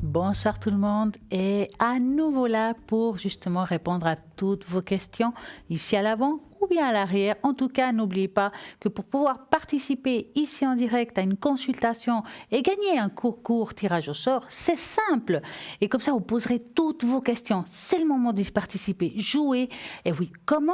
Bonsoir tout le monde et à nouveau là pour justement répondre à toutes vos questions ici à l'avant ou bien à l'arrière. En tout cas, n'oubliez pas que pour pouvoir participer ici en direct à une consultation et gagner un concours tirage au sort, c'est simple. Et comme ça, vous poserez toutes vos questions. C'est le moment d'y participer, jouer. Et oui, comment?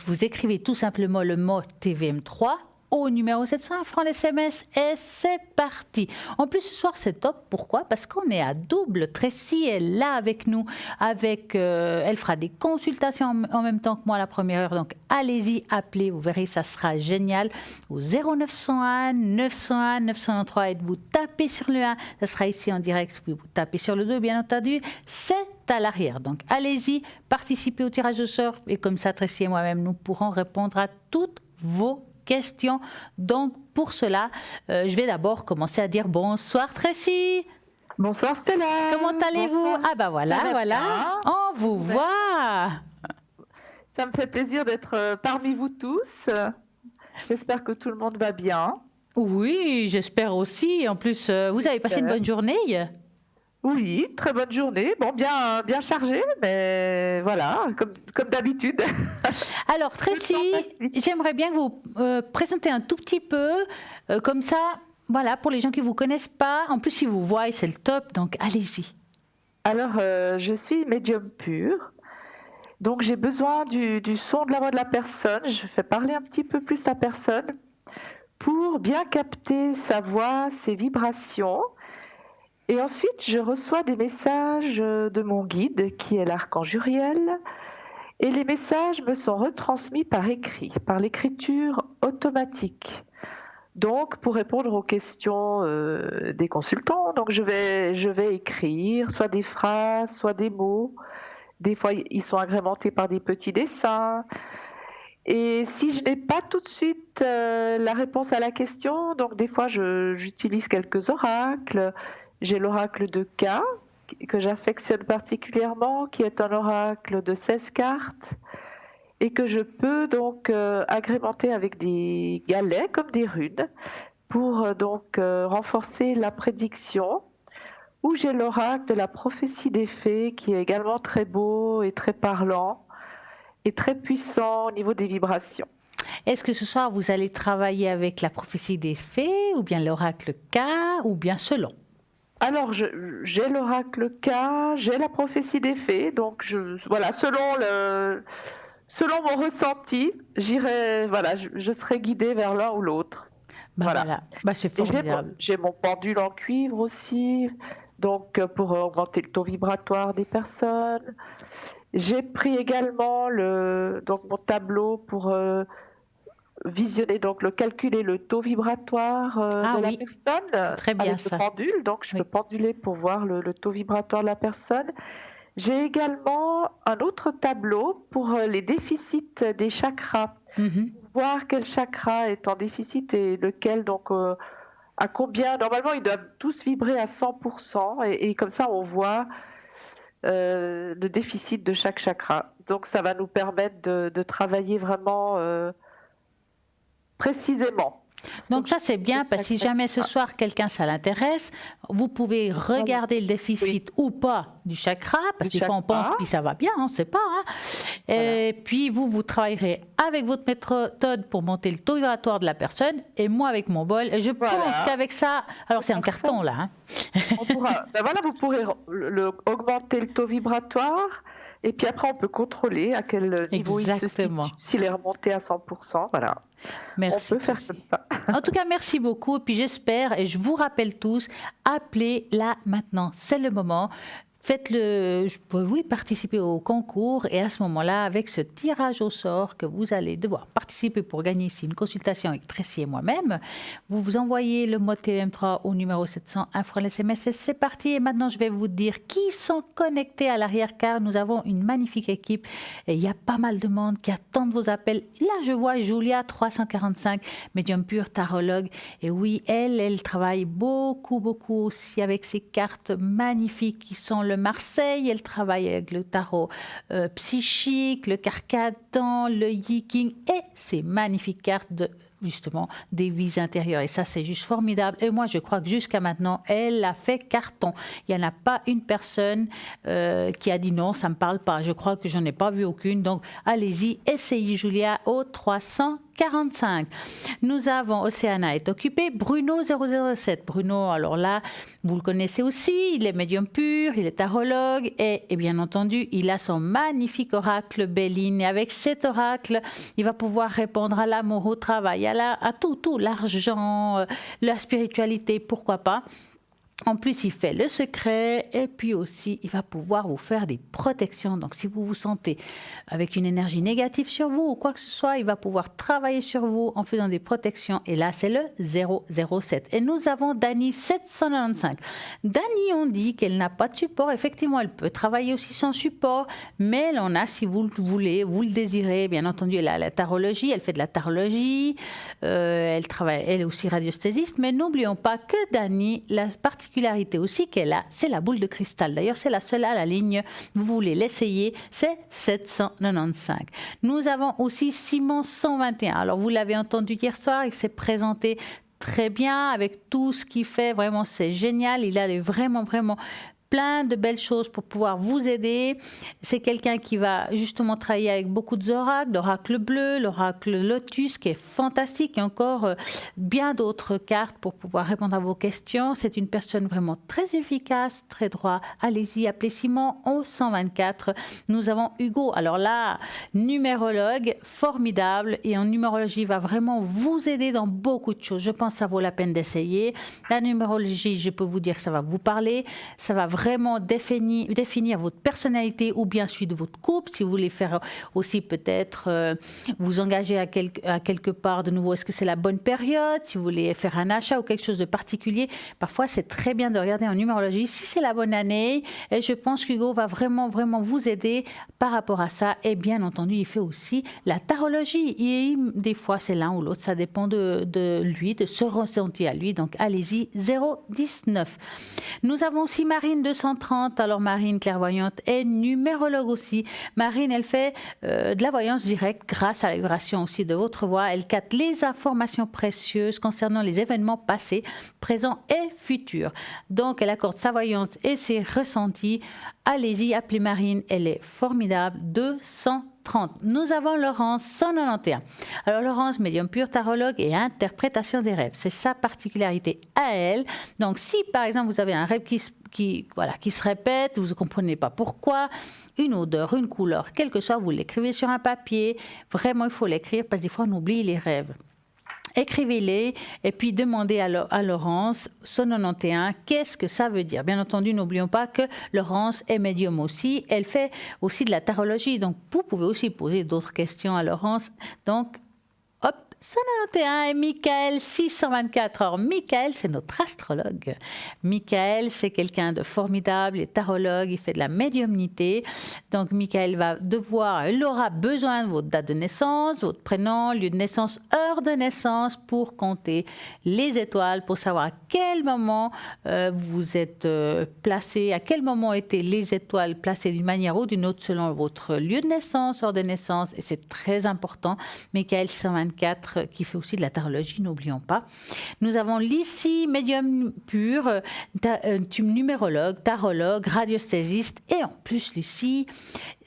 Vous écrivez tout simplement le mot TVM3 au numéro 700 francs SMS et c'est parti. En plus, ce soir, c'est top. Pourquoi? Parce qu'on est à double. Tracy est là avec nous. Elle fera des consultations en même temps que moi à la première heure. Donc, allez-y, appelez. Vous verrez, ça sera génial. Au 0901 901 903 et vous tapez sur le 1. Ça sera ici en direct. Puis vous tapez sur le 2, bien entendu. C'est à l'arrière. Donc, allez-y, participez au tirage au sort. Et comme ça, Tracy et moi-même, nous pourrons répondre à toutes vos questions. Donc, pour cela, je vais d'abord commencer à dire bonsoir Tracy. Bonsoir Stella. Comment allez-vous? Ah bah voilà, on vous voit. Ça me fait plaisir d'être parmi vous tous. J'espère que tout le monde va bien. Oui, j'espère aussi. En plus, vous avez passé une bonne journée? Oui, très bonne journée. Bon, bien chargée, mais voilà, comme d'habitude. Alors, Tracy, j'aimerais bien que vous présenter un tout petit peu, comme ça, voilà, pour les gens qui ne vous connaissent pas. En plus, ils vous voient, c'est le top, donc allez-y. Alors, je suis médium pur. Donc, j'ai besoin du son de la voix de la personne. Je fais parler un petit peu plus la personne pour bien capter sa voix, ses vibrations. Et ensuite, je reçois des messages de mon guide, qui est l'archange Uriel. Et les messages me sont retransmis par écrit, par l'écriture automatique. Donc, pour répondre aux questions des consultants, donc je vais écrire soit des phrases, soit des mots. Des fois, ils sont agrémentés par des petits dessins. Et si je n'ai pas tout de suite la réponse à la question, donc des fois, j'utilise quelques oracles. J'ai l'oracle de K, que j'affectionne particulièrement, qui est un oracle de 16 cartes, et que je peux donc agrémenter avec des galets, comme des runes, pour renforcer la prédiction. Ou j'ai l'oracle de la prophétie des fées, qui est également très beau et très parlant, et très puissant au niveau des vibrations. Est-ce que ce soir, vous allez travailler avec la prophétie des fées, ou bien l'oracle K, ou bien selon? Alors, j'ai l'oracle K, j'ai la prophétie des fées, donc voilà, selon mon ressenti, je serai guidée vers l'un ou l'autre. Voilà. C'est formidable. J'ai mon pendule en cuivre aussi, donc pour augmenter le taux vibratoire des personnes. J'ai pris également mon tableau pour visionner, calculer le taux vibratoire de la personne. Très bien, avec ça. le pendule, donc je peux penduler pour voir le taux vibratoire de la personne. J'ai également un autre tableau pour les déficits des chakras. Voir quel chakra est en déficit et lequel, à combien. Normalement, ils doivent tous vibrer à 100%, et comme ça, on voit le déficit de chaque chakra. Donc, ça va nous permettre de travailler vraiment précisément. Donc ça, c'est bien, parce que si jamais ce soir, quelqu'un, ça l'intéresse, vous pouvez regarder le déficit ou pas du chakra, parce que des fois, on pense, puis ça va bien, on ne sait pas. Et puis, vous travaillerez avec votre méthode pour monter le taux vibratoire de la personne, et moi avec mon bol. Et je pense qu'avec ça, alors c'est un carton, là. Vous pourrez augmenter le taux vibratoire. Et puis après, on peut contrôler à quel niveau il se situe, s'il est remonté à 100%. Voilà. Merci. On peut faire comme ça. En tout cas, merci beaucoup. Et puis j'espère, et je vous rappelle tous, appelez là maintenant. C'est le moment. Participez au concours, et à ce moment-là, avec ce tirage au sort que vous allez devoir participer pour gagner ici une consultation avec Tracy et moi-même, vous envoyez le mot TVM3 au numéro 700 francs SMS et c'est parti. Et maintenant, je vais vous dire qui sont connectés à l'arrière, car nous avons une magnifique équipe et il y a pas mal de monde qui attendent vos appels. Là, je vois Julia 345, médium pur, tarologue, et oui, elle travaille beaucoup aussi avec ces cartes magnifiques qui sont le Marseille. Elle travaille avec le tarot psychique, le Carcadon, le Yiking et ces magnifiques cartes de justement des vies intérieures. Et ça, c'est juste formidable. Et moi, je crois que jusqu'à maintenant, elle a fait carton. Il n'y en a pas une personne qui a dit non, ça ne me parle pas. Je crois que je n'en ai pas vu aucune. Donc, allez-y, essayez Julia au 345. Nous avons Océana est occupée. Bruno 007. Bruno, alors là, vous le connaissez aussi. Il est médium pur, il est tarologue et bien entendu, il a son magnifique oracle Béline. Et avec cet oracle, il va pouvoir répondre à l'amour, au travail, à tout, l'argent, la spiritualité, pourquoi pas. En plus, il fait le secret et puis aussi, il va pouvoir vous faire des protections. Donc, si vous vous sentez avec une énergie négative sur vous ou quoi que ce soit, il va pouvoir travailler sur vous en faisant des protections. Et là, c'est le 007. Et nous avons Dani 795. Dani, on dit qu'elle n'a pas de support. Effectivement, elle peut travailler aussi sans support, mais elle en a si vous le voulez, vous le désirez. Bien entendu, elle a la tarologie, elle fait de la tarologie, elle travaille, elle est aussi radiesthésiste. Mais n'oublions pas que Dani, la particularité aussi qu'elle a, c'est la boule de cristal. D'ailleurs, c'est la seule à la ligne. Vous voulez l'essayer, c'est 795. Nous avons aussi Simon 121. Alors, vous l'avez entendu hier soir, il s'est présenté très bien avec tout ce qu'il fait. Vraiment, c'est génial. Il a vraiment plein de belles choses pour pouvoir vous aider. C'est quelqu'un qui va justement travailler avec beaucoup d'oracles, l'oracle bleu, l'oracle lotus, qui est fantastique, et encore bien d'autres cartes pour pouvoir répondre à vos questions. C'est une personne vraiment très efficace, très droit. Allez-y, appelez Simon au 124. Nous avons Hugo. Alors là, numérologue formidable, et en numérologie, va vraiment vous aider dans beaucoup de choses. Je pense que ça vaut la peine d'essayer. La numérologie, je peux vous dire que ça va vous parler. Ça va vraiment définir votre personnalité ou bien celui de votre couple. Si vous voulez faire aussi peut-être vous engager à quelque part de nouveau, est-ce que c'est la bonne période? Si vous voulez faire un achat ou quelque chose de particulier, parfois c'est très bien de regarder en numérologie si c'est la bonne année. Et je pense qu'Hugo va vraiment vous aider par rapport à ça. Et bien entendu, il fait aussi la tarologie. Et des fois, c'est l'un ou l'autre. Ça dépend de lui, de ce ressenti à lui. Donc, allez-y, 019. Nous avons aussi Marine 230. Alors, Marine, clairvoyante et numérologue aussi. Marine, elle fait de la voyance directe grâce à la vibration aussi de votre voix. Elle capte les informations précieuses concernant les événements passés, présents et futurs. Donc, elle accorde sa voyance et ses ressentis. Allez-y, appelez Marine, elle est formidable. 230. Nous avons Laurence 191. Alors Laurence, médium pur, tarologue et interprétation des rêves. C'est sa particularité à elle. Donc si par exemple vous avez un rêve qui se répète, vous ne comprenez pas pourquoi, une odeur, une couleur, quel que soit, vous l'écrivez sur un papier. Vraiment, il faut l'écrire parce que des fois on oublie les rêves. Écrivez-les et puis demandez à Laurence, 191, qu'est-ce que ça veut dire. Bien entendu, n'oublions pas que Laurence est médium aussi. Elle fait aussi de la tarologie. Donc, vous pouvez aussi poser d'autres questions à Laurence. Donc, hop, 191 et Michael 624. Alors, Michael, c'est notre astrologue. Michael, c'est quelqu'un de formidable, il est tarologue, il fait de la médiumnité. Donc, Michael il aura besoin de votre date de naissance, votre prénom, lieu de naissance, heure de naissance pour compter les étoiles, pour savoir à quel moment vous êtes placé, à quel moment étaient les étoiles placées d'une manière ou d'une autre selon votre lieu de naissance, heure de naissance. Et c'est très important. Michael 124, qui fait aussi de la tarologie, n'oublions pas. Nous avons Lissi, médium pur, numérologue, tarologue, radiesthésiste. Et en plus, Lucie,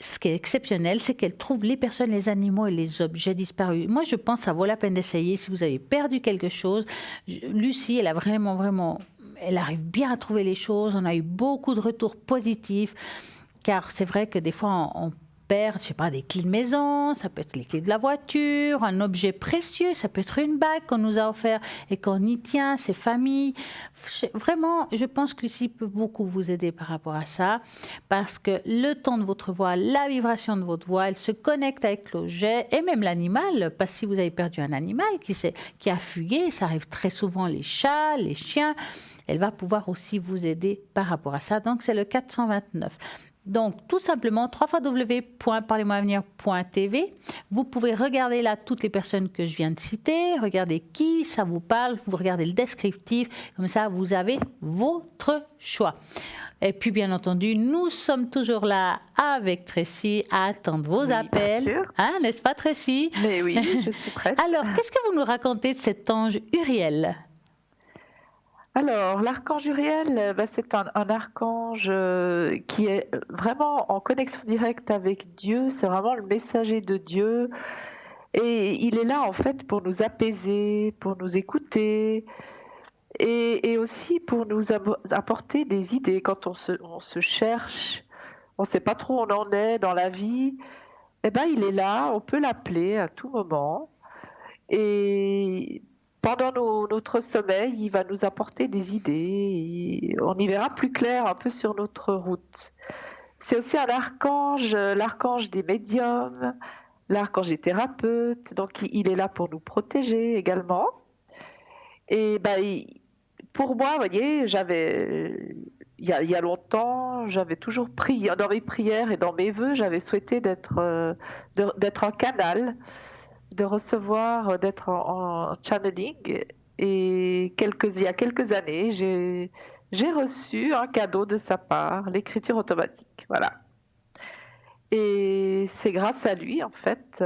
ce qui est exceptionnel, c'est qu'elle trouve les personnes, les animaux et les objets disparus. Moi, je pense que ça vaut la peine d'essayer. Si vous avez perdu quelque chose, Lucie, elle a vraiment, elle arrive bien à trouver les choses. On a eu beaucoup de retours positifs, car c'est vrai que des fois, on perd, je sais pas, des clés de maison, ça peut être les clés de la voiture, un objet précieux, ça peut être une bague qu'on nous a offert et qu'on y tient, ses familles. Vraiment, je pense que Lucie peut beaucoup vous aider par rapport à ça, parce que le ton de votre voix, la vibration de votre voix, elle se connecte avec l'objet et même l'animal, parce que si vous avez perdu un animal qui a fugué, ça arrive très souvent, les chats, les chiens, elle va pouvoir aussi vous aider par rapport à ça. Donc, c'est le 429. Donc, tout simplement, www.parlez-moi-avenir.tv. Vous pouvez regarder là toutes les personnes que je viens de citer, regardez qui ça vous parle, vous regardez le descriptif, comme ça, vous avez votre choix. Et puis, bien entendu, nous sommes toujours là avec Tracy à attendre vos Oui, bien appels. sûr. Hein, n'est-ce pas, Tracy? Mais oui, je suis prête. Alors, qu'est-ce que vous nous racontez de cet ange Uriel? Alors, l'archange Uriel, c'est un archange qui est vraiment en connexion directe avec Dieu. C'est vraiment le messager de Dieu. Et il est là, en fait, pour nous apaiser, pour nous écouter et aussi pour nous apporter des idées quand on se cherche, on ne sait pas trop où on en est dans la vie. Eh ben, il est là, on peut l'appeler à tout moment. Et pendant notre sommeil, il va nous apporter des idées. Et on y verra plus clair un peu sur notre route. C'est aussi un archange, l'archange des médiums, l'archange des thérapeutes. Donc, il est là pour nous protéger également. Et pour moi, vous voyez, il y a longtemps, j'avais toujours prié, dans mes prières et dans mes vœux, j'avais souhaité d'être un canal, de recevoir, d'être en channeling. Et il y a quelques années, j'ai reçu un cadeau de sa part, l'écriture automatique. Voilà. Et c'est grâce à lui, en fait,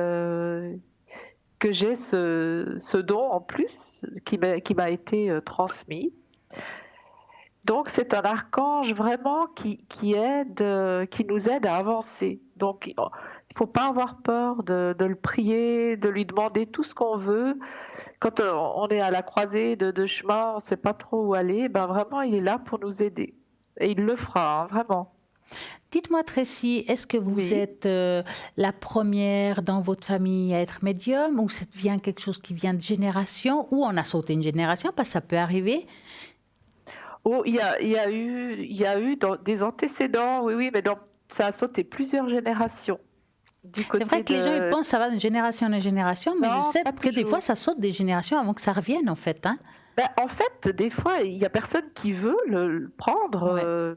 que j'ai ce don en plus qui m'a été transmis. Donc c'est un archange vraiment qui nous aide à avancer. Donc il ne faut pas avoir peur de le prier, de lui demander tout ce qu'on veut. Quand on est à la croisée de chemin, on ne sait pas trop où aller, vraiment il est là pour nous aider. Et il le fera, hein, vraiment. Dites-moi, Tracy, est-ce que vous Oui. êtes la première dans votre famille à être médium ou ça devient quelque chose qui vient de génération ou on a sauté une génération parce que ça peut arriver? Oh, il y a eu des antécédents, oui, mais ça a sauté plusieurs générations du C'est vrai côté que les gens ils pensent que ça va de génération en génération, mais Non, je sais pas que des toujours. fois ça saute des générations avant que ça revienne en fait. Hein. En fait, des fois, il y a personne qui veut le prendre.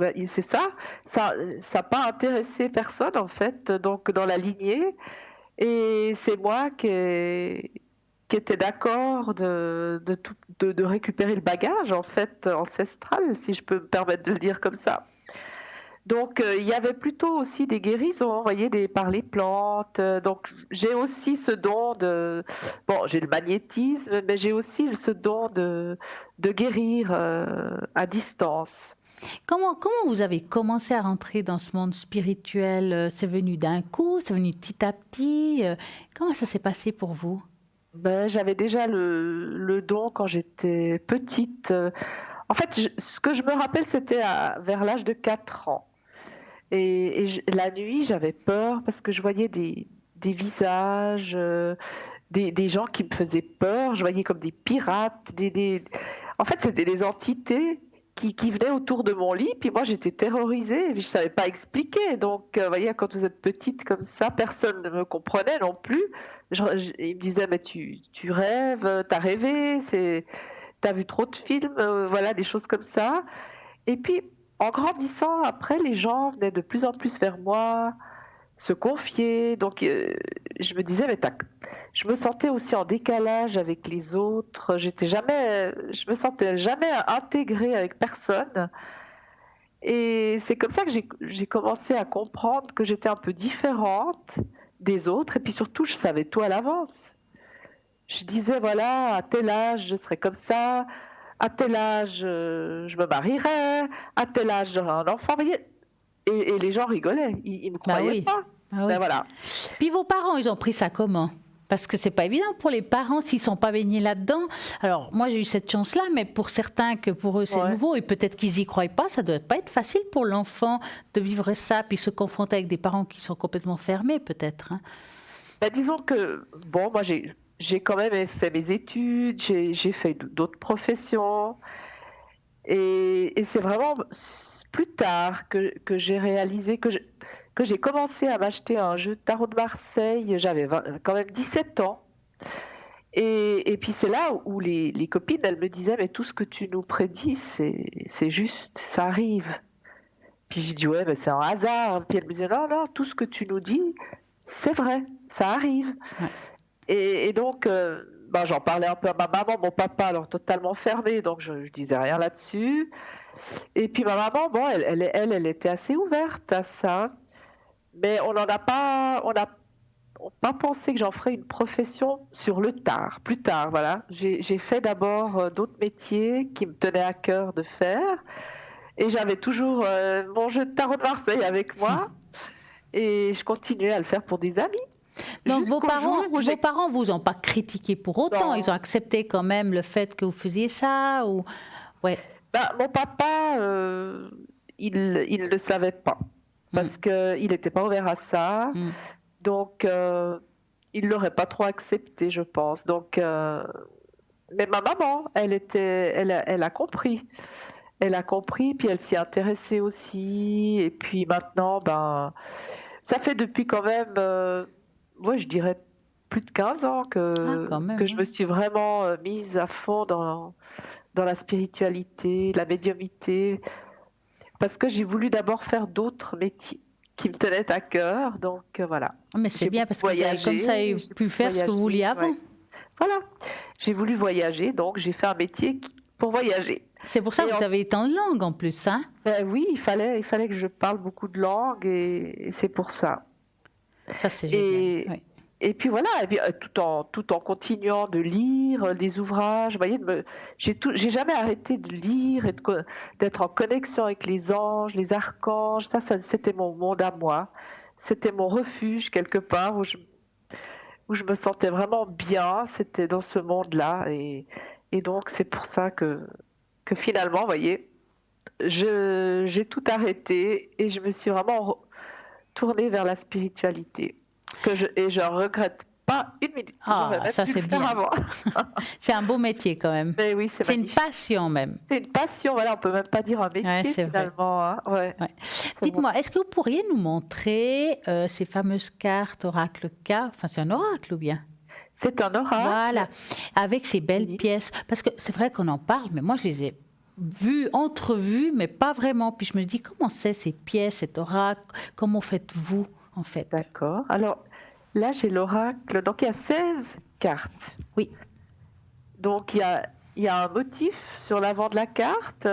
Ouais. C'est ça. Ça n'a pas intéressé personne en fait. Donc dans la lignée, et c'est moi qui était d'accord de récupérer le bagage en fait ancestral, si je peux me permettre de le dire comme ça. Donc il y avait plutôt aussi des guérisons, vous voyez, par les plantes. Donc j'ai aussi ce don j'ai le magnétisme, mais j'ai aussi ce don de guérir à distance. Comment vous avez commencé à rentrer dans ce monde spirituel? C'est venu d'un coup? C'est venu petit à petit? Comment ça s'est passé pour vous? J'avais déjà le don quand j'étais petite. En fait, ce que je me rappelle, c'était vers l'âge de 4 ans. La nuit, j'avais peur parce que je voyais des visages, des gens qui me faisaient peur. Je voyais comme des pirates. En fait, c'était des entités qui venaient autour de mon lit. Puis moi, j'étais terrorisée et je ne savais pas expliquer. Donc, vous voyez, quand vous êtes petite comme ça, personne ne me comprenait non plus. Ils me disaient, mais tu rêves, t'as rêvé, t'as vu trop de films, voilà, des choses comme ça. Et puis, en grandissant, après, les gens venaient de plus en plus vers moi, se confier. Donc, je me disais, je me sentais aussi en décalage avec les autres. Je me sentais jamais intégrée avec personne. Et c'est comme ça que j'ai commencé à comprendre que j'étais un peu différente des autres. Et puis surtout, je savais tout à l'avance. Je disais, voilà, à tel âge, je serai comme ça. À tel âge, je me marierai. À tel âge, j'aurai un enfant. Vous voyez, et les gens rigolaient. Ils ne me croyaient pas. Ah oui. Voilà. Puis vos parents, ils ont pris ça comment? Parce que c'est pas évident pour les parents s'ils sont pas baignés là-dedans. Alors moi j'ai eu cette chance-là, mais pour certains que pour eux c'est nouveau et peut-être qu'ils y croient pas, ça doit pas être facile pour l'enfant de vivre ça puis se confronter avec des parents qui sont complètement fermés peut-être. Hein. Disons que moi j'ai quand même fait mes études, j'ai fait d'autres professions et c'est vraiment plus tard que j'ai réalisé que j'ai commencé à m'acheter un jeu de tarot de Marseille. J'avais quand même 17 ans. Et puis c'est là où les copines, elles me disaient, mais tout ce que tu nous prédis, c'est juste, ça arrive. Puis j'ai dit, ouais, mais c'est un hasard. Puis elles me disaient, non, tout ce que tu nous dis, c'est vrai, ça arrive. Ouais. Et donc, ben, j'en parlais un peu à ma maman, mon papa, alors totalement fermé, donc je disais rien là-dessus. Et puis ma maman, bon, elle était assez ouverte à ça, mais on n'a pas pensé que j'en ferais une profession sur le tard, plus tard, voilà. J'ai fait d'abord d'autres métiers qui me tenaient à cœur de faire, et j'avais toujours mon jeu de tarot de Marseille avec moi, et je continuais à le faire pour des amis. Donc vos Jusqu'au jour où vos parents vous ont pas critiqué pour autant, ils ont non, accepté quand même le fait que vous faisiez ça ou ouais. bah, mon papa, il ne le savait pas Mmh, parce qu'il n'était pas ouvert à ça, mmh. donc il l'aurait pas trop accepté, je pense. Donc, mais ma maman, elle a compris. Elle a compris, puis elle s'y intéressait aussi. Et puis maintenant, ben, ça fait depuis quand même, ouais, je dirais plus de 15 ans Ah quand que même, je ouais. me suis vraiment mise à fond dans la spiritualité, la médiumnité, parce que j'ai voulu d'abord faire d'autres métiers qui me tenaient à cœur. Donc voilà, Mais c'est j'ai bien beaucoup parce que vous avez comme ça voyagé, j'ai pu beaucoup faire ce que vous vouliez voyagé, avant. ouais. Voilà, j'ai voulu voyager, donc j'ai fait un métier pour voyager. C'est pour ça Et que vous avez tant de langues en plus, hein? ben oui, il fallait que je parle beaucoup de langues et c'est pour ça. Ça c'est génial, Et, oui. et puis voilà, et puis, tout en continuant de lire des ouvrages, vous voyez, j'ai jamais arrêté de lire et d'être en connexion avec les anges, les archanges. Ça, c'était mon monde à moi. C'était mon refuge quelque part où je me sentais vraiment bien. C'était dans ce monde-là. Et donc, c'est pour ça que finalement, vous voyez, j'ai tout arrêté et je me suis vraiment tournée vers la spiritualité. Et je regrette pas une minute. J'aurais Ah, même ça dû c'est le faire bien. avant. C'est un beau métier quand même. Mais oui, c'est C'est une magnifique. passion même. C'est une passion, voilà, on peut même pas dire un Ouais, métier c'est vrai. finalement, hein. Ouais, Ouais. c'est bon. Dites-moi, est-ce que vous pourriez nous montrer ces fameuses cartes oracle K? Enfin, c'est un oracle ou bien? C'est un oracle. Voilà, avec ces belles Oui. pièces. Parce que c'est vrai qu'on en parle, mais moi je les ai vues, entrevues, mais pas vraiment. Puis je me dis, comment c'est ces pièces, cet oracle? Comment faites-vous en fait? D'accord. Alors là, j'ai l'oracle. Donc il y a 16 cartes. Oui. Donc il y a un motif sur l'avant de la carte.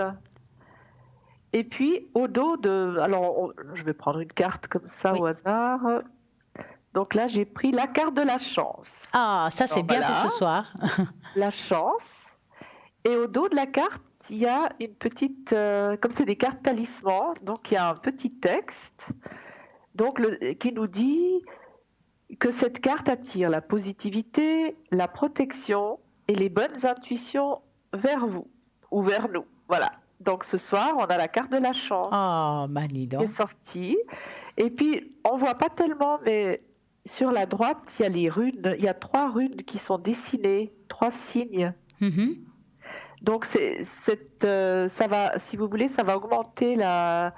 Et puis au dos de. Alors je vais prendre une carte comme ça Oui. au hasard. Donc là, j'ai pris la carte de la chance. Ah, ça c'est Alors bien pour voilà, ce soir. la chance. Et au dos de la carte, il y a une petite, comme c'est des cartes talismans, donc il y a un petit texte, donc qui nous dit que cette carte attire la positivité, la protection et les bonnes intuitions vers vous ou vers nous. Voilà. Donc ce soir, on a la carte de la chance Oh, bah dis qui est donc. sortie. Et puis, on voit pas tellement, mais sur la droite, il y a les runes. Il y a 3 runes qui sont dessinées, 3 signes. Mhm. Donc ça va, si vous voulez, ça va augmenter la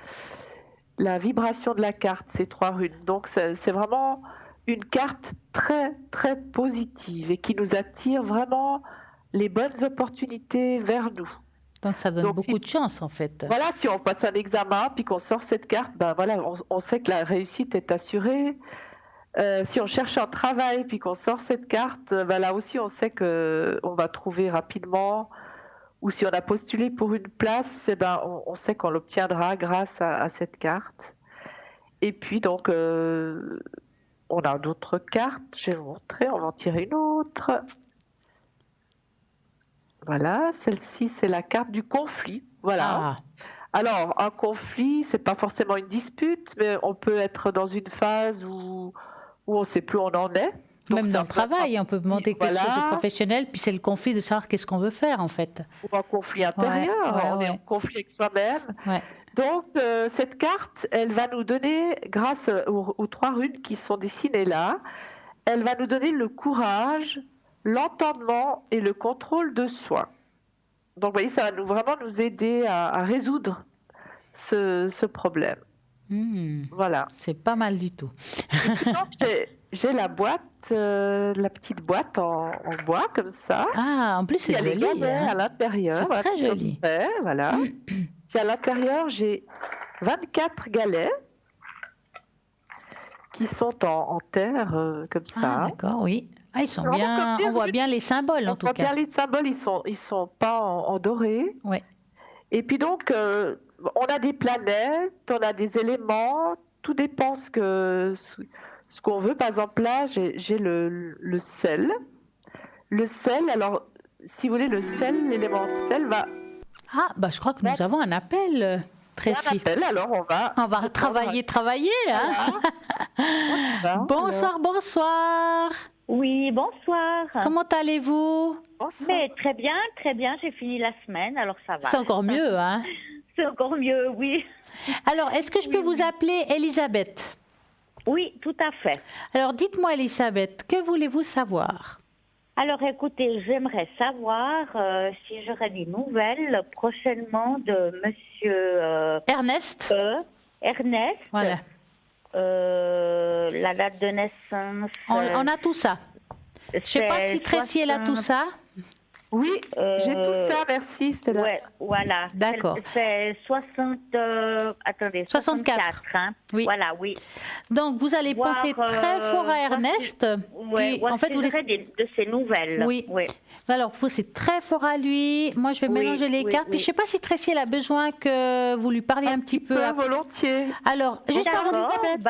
vibration de la carte, ces 3 runes. Donc c'est vraiment une carte très très positive et qui nous attire vraiment les bonnes opportunités vers nous. Donc ça donne Donc beaucoup de chance en fait. voilà, si on passe un examen puis qu'on sort cette carte, ben voilà, on sait que la réussite est assurée. Si on cherche un travail puis qu'on sort cette carte, ben là aussi on sait que on va trouver rapidement. Ou si on a postulé pour une place, eh ben, on sait qu'on l'obtiendra grâce à cette carte. Et puis donc, on a d'autres cartes. Je vais vous montrer. On va en tirer une autre. Voilà, celle-ci, c'est la carte du conflit. Voilà. Ah, Alors, un conflit, c'est pas forcément une dispute, mais on peut être dans une phase où on ne sait plus où on en est. Donc, même c'est dans un le peu un travail, on peut conflit, monter quelque chose de voilà, professionnel, puis c'est le conflit de savoir qu'est-ce qu'on veut faire en fait. ou un conflit Ouais, intérieur. On est en ouais, conflit avec soi-même. ouais. Donc, cette carte, elle va nous donner, grâce aux 3 runes qui sont dessinées là, elle va nous donner le courage, l'entendement et le contrôle de soi. Donc, vous voyez, ça va vraiment nous aider à résoudre ce problème. Hmm, Voilà. c'est pas mal du tout. Et puis, donc, j'ai la boîte, la petite boîte en bois, comme ça. Ah, en plus Il y c'est a les joli, galets à hein. l'intérieur. C'est Voilà, très tout comme joli. fait, voilà. Puis à l'intérieur, j'ai 24 galets qui sont en terre, comme Ah, ça. d'accord, oui. Ah, ils sont Vraiment bien, comme on voit perruque. bien les symboles en On tout voit cas. bien les symboles, ils sont pas en doré. Ouais. Et puis donc, on a des planètes, on a des éléments, tout dépend ce qu'on veut. Par exemple, là, j'ai le sel. Le sel, alors, si vous voulez, le sel, l'élément sel va... Ah, bah je crois que nous avons un appel, Il y a un Tracy. appel, alors on va... On va répondre. travailler, hein. Voilà. Bonsoir, bonsoir. Oui, bonsoir. Comment allez-vous? Bonsoir. Mais très bien, j'ai fini la semaine, alors ça va. C'est encore mieux, hein. C'est encore mieux, oui. Alors, est-ce que je peux vous appeler Elisabeth? Oui, tout à fait. Alors, dites-moi, Elisabeth, que voulez-vous savoir? Alors écoutez, j'aimerais savoir si j'aurai des nouvelles prochainement de monsieur Ernest? Ernest. Voilà. La date de naissance. On a tout ça. Je ne sais pas si Tracy, elle a tout ça. Oui, j'ai tout ça, merci Stella. Ouais, voilà. D'accord. C'est 64. 64, hein. oui. Voilà, oui. Donc, vous allez Voir, penser très fort à Ernest. Ouais, Puis, en fait, vous laissez... de ses nouvelles. Oui. Oui. Alors, vous pensez très fort à lui. Moi, je vais Oui, mélanger les oui, cartes. Puis, oui. je ne sais pas si Tracy, elle a besoin que vous lui parliez un petit peu. volontiers. Alors, juste avant... D'accord, Elisabeth.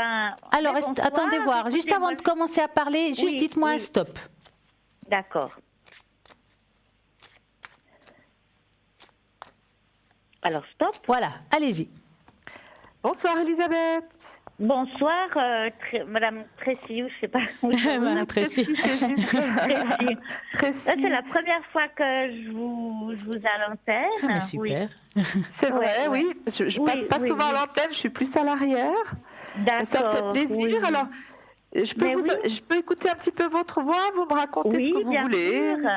Alors, mais bonsoir, attendez voir. Juste écoutez, avant moi, de commencer à parler, juste Oui, dites-moi un oui. stop. D'accord. Alors, stop. Voilà, allez-y. Bonsoir Elisabeth. Bonsoir, Madame Tracy, ou je sais pas. Madame Tracy. C'est juste. Tracy. Tracy. Ça, c'est la première fois que je vous ai à l'antenne. Ah, mais super. C'est vrai, Ouais, oui. Je Oui, passe pas oui, souvent oui. à l'antenne, je suis plus à l'arrière. Oui. Ça me fait D'accord. plaisir. oui. Alors, Mais oui. je peux écouter un petit peu votre voix, vous me racontez Oui, ce que vous bien voulez. sûr.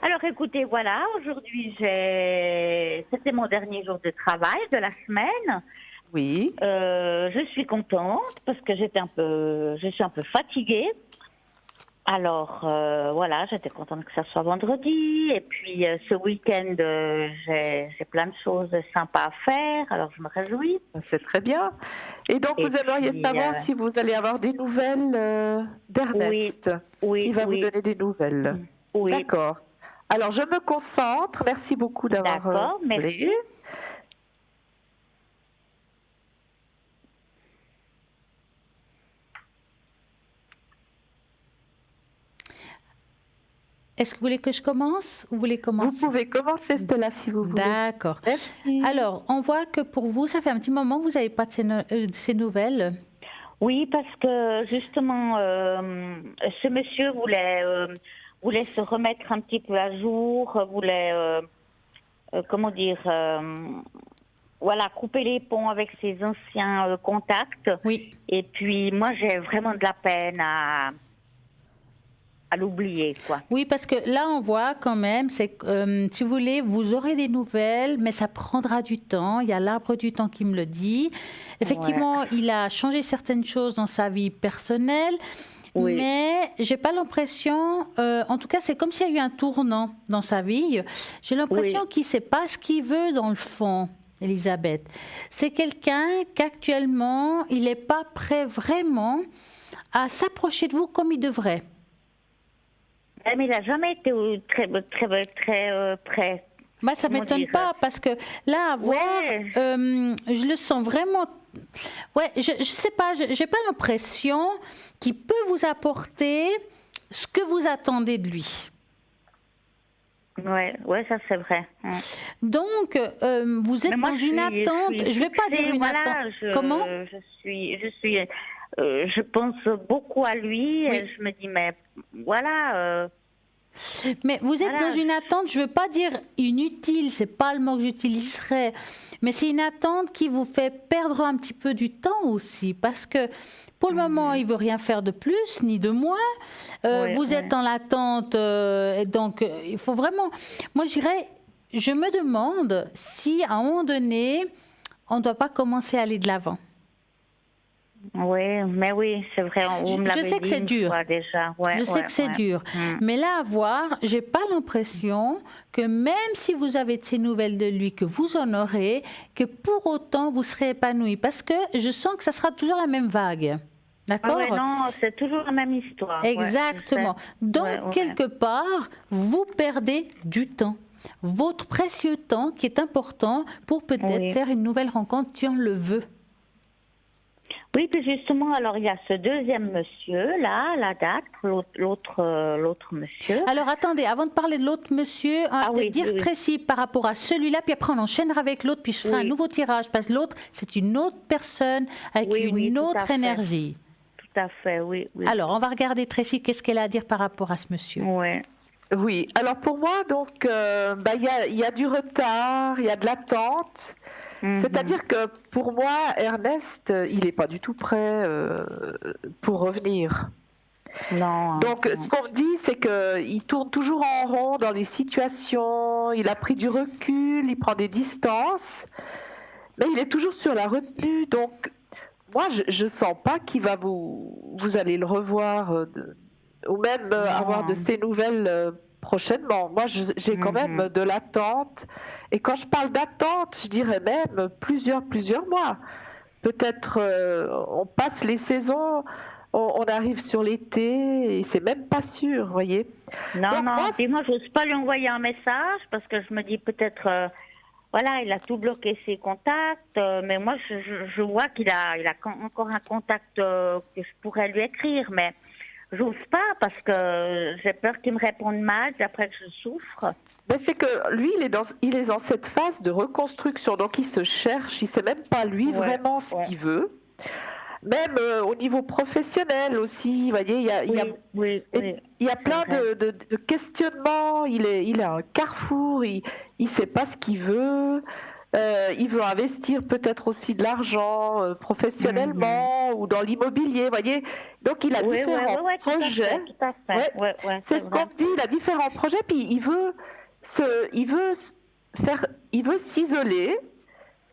Alors écoutez, voilà, aujourd'hui c'était mon dernier jour de travail de la semaine. Oui. Je suis contente parce que je suis un peu fatiguée. Alors voilà, j'étais contente que ça soit vendredi. Et puis ce week-end, j'ai plein de choses sympas à faire. Alors je me réjouis. C'est très bien. Et donc, Et vous aimeriez puis, savoir si vous allez avoir des nouvelles d'Ernest. Oui, S'il va oui. vous donner des nouvelles. Oui. D'accord. Alors, je me concentre. Merci beaucoup d'avoir D'accord, merci. appelé. Est-ce que vous voulez que je commence ou vous voulez Vous commencer? pouvez commencer, Stella, si vous voulez. D'accord. Merci. Alors, on voit que pour vous, ça fait un petit moment que vous n'avez pas de ces nouvelles. Oui, parce que justement, ce monsieur voulait se remettre un petit peu à jour, voulait, comment dire, voilà, couper les ponts avec ses anciens contacts. Oui. Et puis, moi, j'ai vraiment de la peine à l'oublier, quoi. Oui, parce que là, on voit quand même, c'est que, si vous voulez, vous aurez des nouvelles, mais ça prendra du temps. Il y a l'arbre du temps qui me le dit. Effectivement, il a changé certaines choses dans sa vie personnelle, Oui. mais j'ai pas l'impression, en tout cas, c'est comme s'il y a eu un tournant dans sa vie. J'ai l'impression Oui. qu'il ne sait pas ce qu'il veut dans le fond, Elisabeth. C'est quelqu'un qu'actuellement, il n'est pas prêt vraiment à s'approcher de vous comme il devrait. Mais il n'a jamais été très prêt. Bah, ça ne Comment m'étonne dire pas parce que là, à voir, Ouais. je le sens vraiment. Ouais, je sais pas, j'ai pas l'impression qu'il peut vous apporter ce que vous attendez de lui. Ouais, ça c'est vrai. Donc, vous êtes Mais moi, dans une attente. Je vais pas dire une voilà, attente. Comment? Je pense beaucoup à lui Oui. et je me dis, mais voilà. Mais vous êtes Voilà. dans une attente, je ne veux pas dire inutile, c'est pas le mot que j'utiliserais, mais c'est une attente qui vous fait perdre un petit peu du temps aussi, parce que pour le moment, il veut rien faire de plus ni de moins. Ouais, Vous êtes dans l'attente, et donc il faut vraiment. Moi, je dirais, je me demande si à un moment donné, on ne doit pas commencer à aller de l'avant. Oui, mais oui, c'est vrai. Vous me Je l'avez sais que dit c'est une dur. fois déjà. Ouais, Je sais ouais, que c'est ouais. dur. Mais là, à voir, j'ai pas l'impression que même si vous avez de ces nouvelles de lui, que vous en aurez, que pour autant vous serez épanoui. Parce que je sens que ça sera toujours la même vague. D'accord? ouais, non, c'est toujours la même histoire. Exactement. Ouais, Donc, ouais, ouais. quelque part, vous perdez du temps. Votre précieux temps qui est important pour peut-être Oui. faire une nouvelle rencontre si on le veut. Oui, puis justement, alors il y a ce deuxième monsieur, là, la date, l'autre monsieur. Alors, attendez, avant de parler de l'autre monsieur, on va peut-être dire Tracy par rapport à celui-là, puis après on enchaînera avec l'autre, puis je ferai un nouveau tirage, parce que l'autre, c'est une autre personne avec une autre énergie. Tout à fait, oui. Alors, on va regarder Tracy, qu'est-ce qu'elle a à dire par rapport à ce monsieur. Oui, alors pour moi, donc, il y a du retard, il y a de l'attente. C'est-à-dire que pour moi, Ernest, il n'est pas du tout prêt pour revenir. Non. Donc, ce qu'on me dit, c'est qu'il tourne toujours en rond dans les situations, il a pris du recul, il prend des distances, mais il est toujours sur la retenue. Donc, moi, je ne sens pas qu'il va vous allez le revoir ou même avoir de ses nouvelles prochainement. Moi, j'ai quand même de l'attente. Et quand je parle d'attente, je dirais même plusieurs mois. Peut-être on passe les saisons, on arrive sur l'été et c'est même pas sûr, vous voyez. Non, puis moi, j'ose pas lui envoyer un message parce que je me dis peut-être, voilà, il a tout bloqué ses contacts, mais moi, je vois qu'il a encore un contact que je pourrais lui écrire, mais j'ose pas parce que j'ai peur qu'il me réponde mal après que je souffre. Ben c'est que lui, il est dans cette phase de reconstruction, donc il se cherche, il sait même pas lui vraiment ce qu'il veut. Même au niveau professionnel aussi, vous voyez, il y a plein de questionnements. Il est à un carrefour, il sait pas ce qu'il veut. Il veut investir peut-être aussi de l'argent professionnellement ou dans l'immobilier, vous voyez. Donc il a différents projets. C'est ce qu'on dit, il a différents projets, puis il veut s'isoler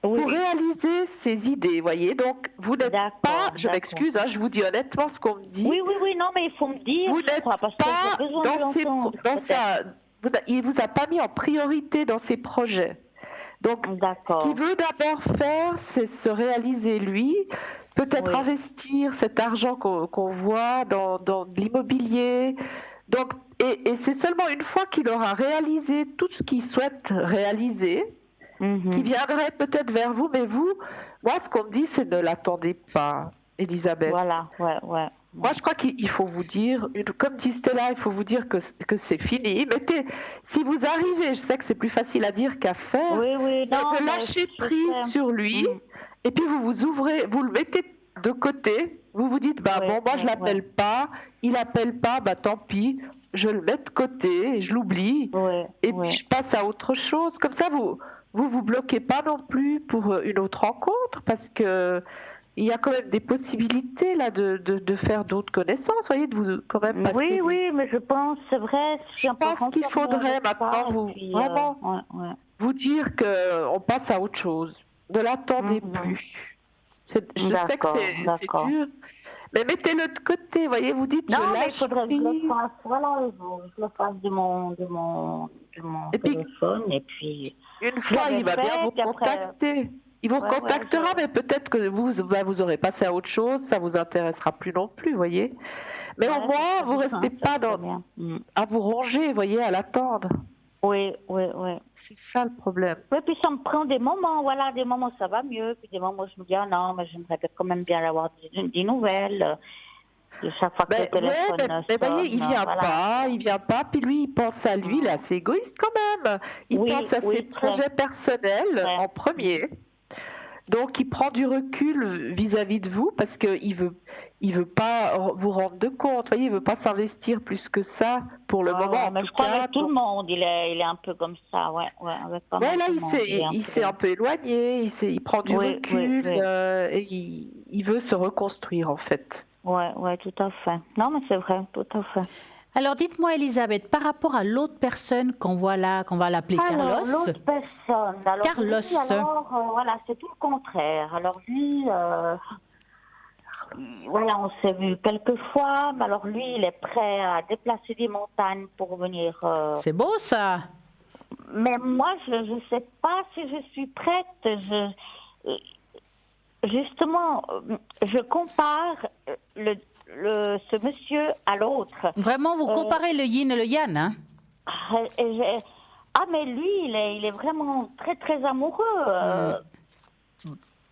pour réaliser ses idées, vous voyez. Donc vous n'êtes pas, je m'excuse, je vous dis honnêtement ce qu'on me dit. Oui, non, mais il faut me dire. Vous n'êtes pas il vous a pas mis en priorité dans ses projets. Donc, ce qu'il veut d'abord faire, c'est se réaliser lui, peut-être investir cet argent qu'on voit dans de l'immobilier. Donc, et c'est seulement une fois qu'il aura réalisé tout ce qu'il souhaite réaliser, qu'il viendrait peut-être vers vous. Mais vous, moi, ce qu'on me dit, c'est ne l'attendez pas, Elisabeth. Voilà, Moi, je crois qu'il faut vous dire, comme dit Stella, il faut vous dire que c'est fini. Si vous arrivez, je sais que c'est plus facile à dire qu'à faire, de lâcher prise sur lui, et puis vous ouvrez, vous le mettez de côté, vous vous dites, moi je l'appelle pas, il appelle pas, tant pis, je le mets de côté, et je l'oublie, et puis je passe à autre chose. Comme ça, vous bloquez pas non plus pour une autre rencontre, parce que il y a quand même des possibilités là de faire d'autres connaissances, voyez, de vous quand même passer. Oui, mais je pense, c'est vrai. Je pense qu'il faudrait maintenant vous dire qu'on passe à autre chose. Ne l'attendez plus. Je sais que c'est dur, mais mettez-le de côté, voyez, vous dites je lâche prise. Je le fasse de mon téléphone et puis. Une fois, il va bien vous contacter. Il vous contactera, mais peut-être que vous aurez passé à autre chose, ça vous intéressera plus non plus, voyez. Mais au moins, vous restez pas à vous ronger, vous voyez, à l'attendre. Oui. C'est ça le problème. Oui, puis ça me prend des moments, des moments ça va mieux, puis des moments où je me dis, non, mais j'aimerais quand même bien avoir des nouvelles. De chaque fois que le téléphone mais voyez, il vient pas, puis lui, il pense à lui, là, c'est égoïste quand même. Il pense à ses projets personnels en premier. Donc, il prend du recul vis-à-vis de vous parce qu'il veut pas vous rendre de compte. Vous voyez, il veut pas s'investir plus que ça pour le moment. Mais je crois que tout le monde, il est un peu comme ça, là, il s'est un peu éloigné, il prend du recul et il veut se reconstruire en fait. Oui, tout à fait. Non, mais c'est vrai, tout à fait. Alors, dites-moi, Elisabeth, par rapport à l'autre personne qu'on va l'appeler Carlos. L'autre personne. Alors, Carlos. Lui, c'est tout le contraire. Alors, lui, on s'est vu quelques fois, mais alors lui, il est prêt à déplacer des montagnes pour venir. C'est beau, ça. Mais moi, je ne sais pas si je suis prête. Justement, je compare ce monsieur à l'autre. Vraiment, vous comparez le yin et le yang, hein? Mais lui, il est vraiment très, très amoureux.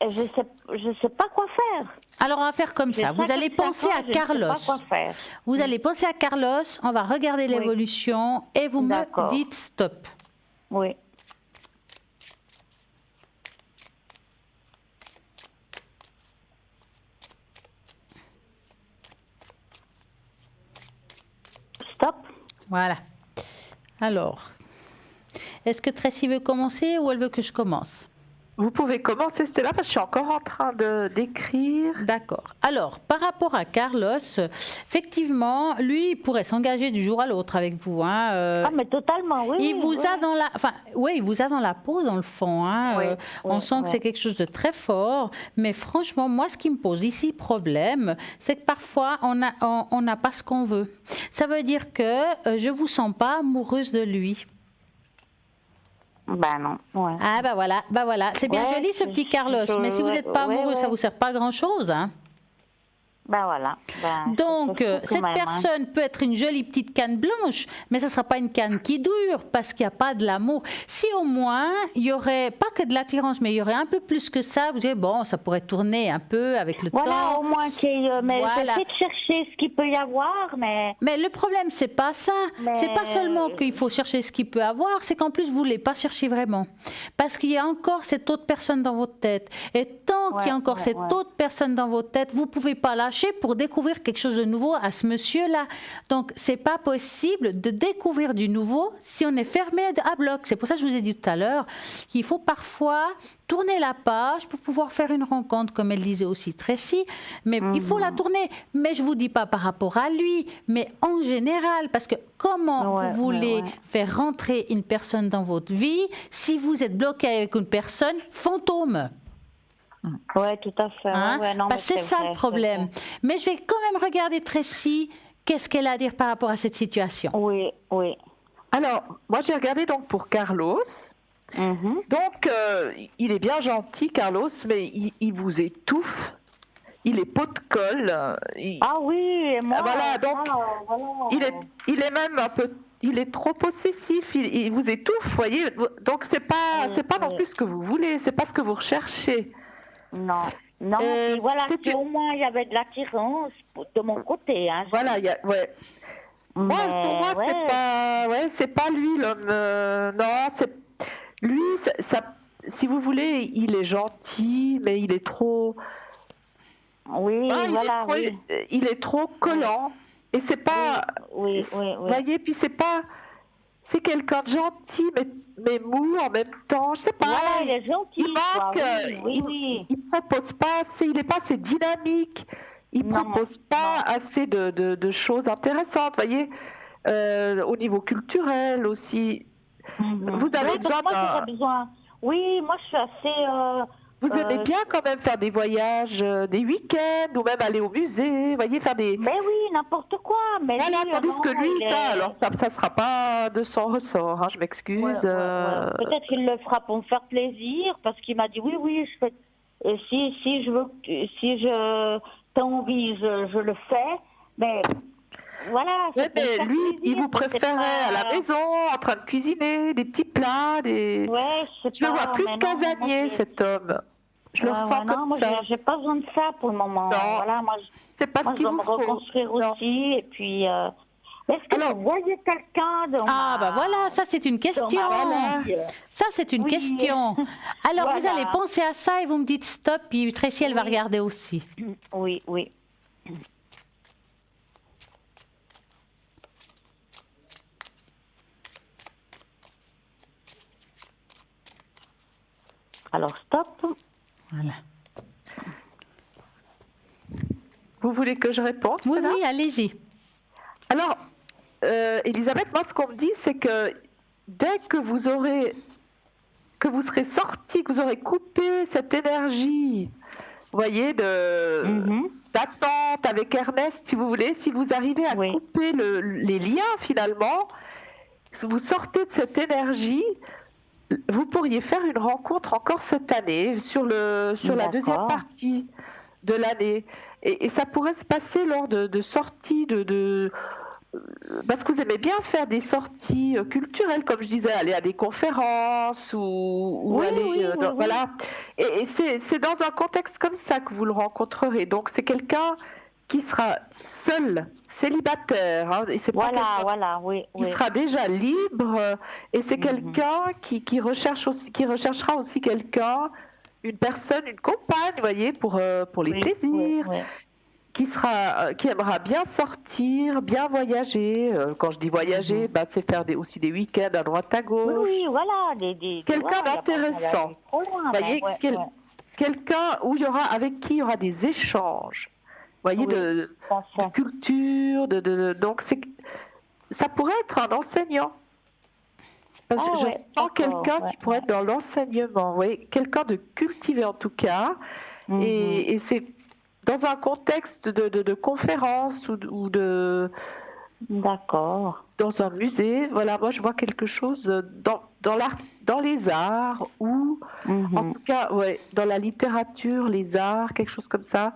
Je sais pas quoi faire. Alors, on va faire comme ça. Vous allez penser à Carlos. Vous allez penser à Carlos, on va regarder l'évolution et vous me dites stop. Oui. Stop. Voilà. Alors, est-ce que Tracy veut commencer ou elle veut que je commence? Vous pouvez commencer cela parce que je suis encore en train d'écrire. D'accord. Alors, par rapport à Carlos, effectivement, lui, il pourrait s'engager du jour à l'autre avec vous. Hein, mais totalement, oui. Il vous a dans la, il vous a dans la peau, dans le fond. Hein, on sent que c'est quelque chose de très fort. Mais franchement, moi, ce qui me pose ici problème, c'est que parfois, on n'a pas ce qu'on veut. Ça veut dire que je vous sens pas amoureuse de lui. Ben non. Ouais. Ah voilà. C'est bien joli ce petit Carlos, mais si vous n'êtes pas amoureux, ça vous sert pas à grand chose, hein. Ben voilà. Donc, cette personne peut être une jolie petite canne blanche, mais ça ne sera pas une canne qui dure parce qu'il n'y a pas de l'amour. Si au moins, il n'y aurait pas que de l'attirance, mais il y aurait un peu plus que ça, vous dites, bon, ça pourrait tourner un peu avec le temps. Voilà, au moins qu'il y ait... Mais j'essaie de chercher ce qu'il peut y avoir, mais... Mais le problème, c'est pas ça. C'est pas seulement qu'il faut chercher ce qu'il peut avoir, c'est qu'en plus, vous ne voulez pas chercher vraiment. Parce qu'il y a encore cette autre personne dans votre tête. Et tant qu'il y a encore cette autre personne dans votre tête, vous ne pouvez pas lâcher pour découvrir quelque chose de nouveau à ce monsieur-là. Donc, c'est pas possible de découvrir du nouveau si on est fermé à bloc. C'est pour ça que je vous ai dit tout à l'heure qu'il faut parfois tourner la page pour pouvoir faire une rencontre, comme elle disait aussi Tracy. Mais il faut la tourner. Mais je vous dis pas par rapport à lui, mais en général, parce que comment vous voulez faire rentrer une personne dans votre vie si vous êtes bloqué avec une personne fantôme? Oui, tout à fait. Hein? C'est ça le problème. Mais je vais quand même regarder Tracy, qu'est-ce qu'elle a à dire par rapport à cette situation. Oui. Alors, moi j'ai regardé donc pour Carlos. Donc, il est bien gentil, Carlos, mais il vous étouffe. Il est pot de colle. Ah oui, et moi... Voilà, donc il est même un peu... Il est trop possessif, il vous étouffe, vous voyez. Donc, c'est pas non plus ce que vous voulez, c'est pas ce que vous recherchez. Non, puis voilà, si au moins il y avait de l'attirance de mon côté. Hein, voilà, pour moi, c'est pas lui l'homme. Non, c'est lui. Si vous voulez, il est gentil, mais il est trop. Oui, il est trop collant. Et c'est pas. Oui. Vous voyez, puis c'est pas. C'est quelqu'un de gentil, mais mou en même temps. Je sais pas. Voilà, il est gentil. Il manque. Il propose pas assez. Il n'est pas assez dynamique. Il propose pas assez de choses intéressantes. Vous voyez, au niveau culturel aussi. Vous avez besoin. Oui, moi je suis assez. Vous aimez bien quand même faire des voyages, des week-ends, ou même aller au musée, voyez, faire des... Mais oui, n'importe quoi. Mais voilà, tandis que lui, alors ça sera pas de son ressort, hein, je m'excuse. Peut-être qu'il le fera pour me faire plaisir, parce qu'il m'a dit oui, je fais... si je t'as envie, je le fais, mais... Voilà. Ouais, mais lui, il vous préférait à la maison, en train de cuisiner, des petits plats, des... je le vois plus casanier, cet homme. Je le ressens comme ça. Moi, j'ai pas besoin de ça pour le moment. Non, voilà, c'est pas ce qu'il vous faut. Je dois me reconstruire aussi, et puis... Est-ce que vous voyez quelqu'un dans voilà, ça c'est une question. Ça c'est une question. Alors vous allez penser à ça et vous me dites stop, puis Tracy elle va regarder aussi. Oui. Alors, stop. Voilà. Vous voulez que je réponde? Oui, allez-y. Alors, Elisabeth, moi, ce qu'on me dit, c'est que dès que vous serez sorti, que vous aurez coupé cette énergie, vous voyez, d'attente avec Ernest, si vous voulez, si vous arrivez à couper les liens, finalement, si vous sortez de cette énergie, vous pourriez faire une rencontre encore cette année sur la deuxième partie de l'année. Et ça pourrait se passer lors de sorties parce que vous aimez bien faire des sorties culturelles, comme je disais, aller à des conférences ou Oui, aller oui, oui, oui. voilà. Et c'est dans un contexte comme ça que vous le rencontrerez. Donc c'est quelqu'un qui sera seul, célibataire. Hein, et c'est pas Voilà, quelqu'un voilà, oui, qui oui. sera déjà libre. Et c'est Mhm. quelqu'un qui recherchera aussi quelqu'un, une personne, une compagne, vous voyez, pour les Oui, oui, plaisirs oui. qui aimera bien sortir, bien voyager. Quand je dis voyager, bah, c'est faire aussi des week-ends à droite à Oui, gauche. oui, voilà, Quelqu'un voilà, y a pas besoin d'intéressant. d'aller trop loin, Vous voyez, mais ouais. quelqu'un avec qui il y aura des échanges. Vous voyez, Oui, de parfait. culture, donc ça pourrait être un enseignant. Parce que Ah je ouais, sens d'accord, quelqu'un ouais, qui pourrait être dans l'enseignement. Vous voyez, quelqu'un de cultivé en tout cas. Mhm. Et c'est dans un contexte de conférence ou D'accord. dans un musée. Voilà, moi je vois quelque chose dans les arts ou en Mhm. tout cas ouais, dans la littérature, les arts, quelque chose comme ça.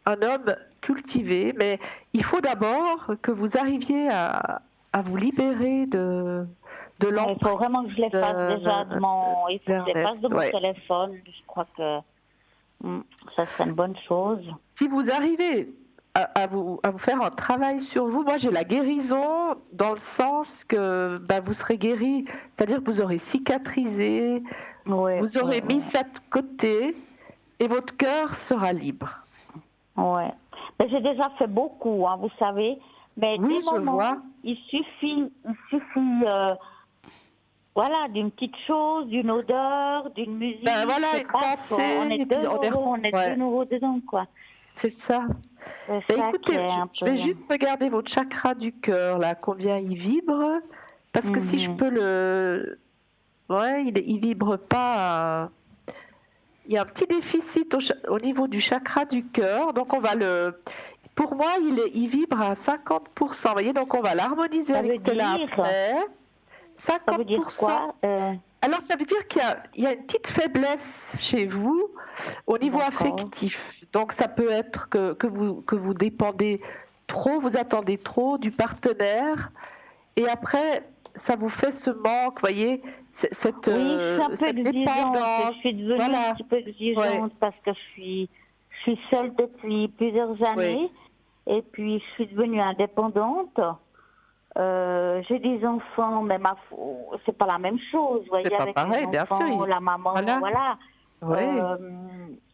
Un homme cultivé, mais il faut d'abord que vous arriviez à vous libérer de Ouais, il l'emprise faut vraiment que je les fasse déjà il faut que je les fasse de d'Ernest. mon Ouais. téléphone. Je crois que ça serait une bonne chose. Si vous arrivez à vous faire un travail sur vous, moi j'ai la guérison dans le sens que bah, vous serez guéri, c'est-à-dire que vous aurez cicatrisé, Ouais, vous aurez ouais, mis ça de côté et votre cœur sera libre. ouais. Mais j'ai déjà fait beaucoup, hein, vous savez. Mais Oui, des je moments, vois. il suffit voilà, d'une petite chose, d'une odeur, d'une musique. Ben voilà, c'est une pas, pensée, on est et puis de nouveau, ouais, de nouveau dedans, quoi. c'est ça. C'est Ben ça qui écoutez, est un je peu. vais juste regarder votre chakra du cœur, là, combien il vibre, parce que si je peux ouais, il vibre pas. Il y a un petit déficit au niveau du chakra du cœur, donc on va pour moi, il vibre à 50%. Vous voyez, donc on va l'harmoniser Ça avec veut Stella dire, après. ça veut dire 50%. quoi Alors ça veut dire qu'il y a une petite faiblesse chez vous au niveau D'accord. affectif. Donc ça peut être que vous dépendez trop, vous attendez trop du partenaire, et après ça vous fait ce manque, vous voyez, cette, Oui, je suis un peu cette exigeante. dépendance. Je suis devenue Voilà. un petit peu exigeante Ouais. parce que je suis seule depuis plusieurs années. Et puis, je suis devenue indépendante. J'ai des enfants, mais c'est pas la même chose. Vous voyez, C'est pas avec pareil, les bien enfants, sûr. la maman, voilà. Oui.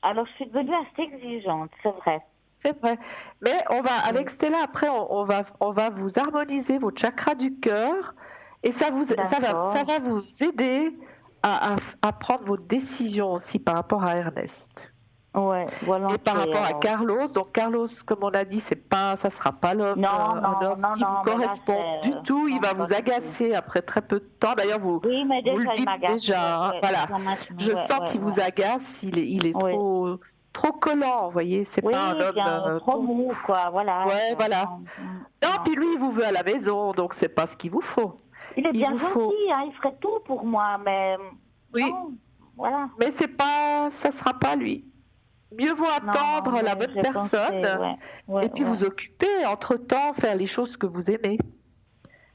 Alors, je suis devenue assez exigeante, c'est vrai. C'est vrai. Mais avec Stella, après, on va vous harmoniser votre chakra du cœur et ça va vous aider à prendre vos décisions aussi par rapport à Ernest. Ouais, volontiers. Et par rapport à Carlos, donc Carlos, comme on a dit, ça sera pas l'homme, un homme qui vous correspond du tout. Il va vous agacer après très peu de temps. D'ailleurs, vous le dites déjà. Hein, voilà. Je sens qu'il vous agace. Il est trop collant, vous voyez. C'est pas un homme trop mou, quoi. Voilà. Ouais, voilà. Non, puis lui, il vous veut à la maison, donc c'est pas ce qu'il vous faut. Il est bien gentil, hein, il ferait tout pour moi, mais oui. Non, voilà. Mais ça sera pas lui. Mieux vaut attendre la bonne personne et puis vous occuper, entre-temps, faire les choses que vous aimez.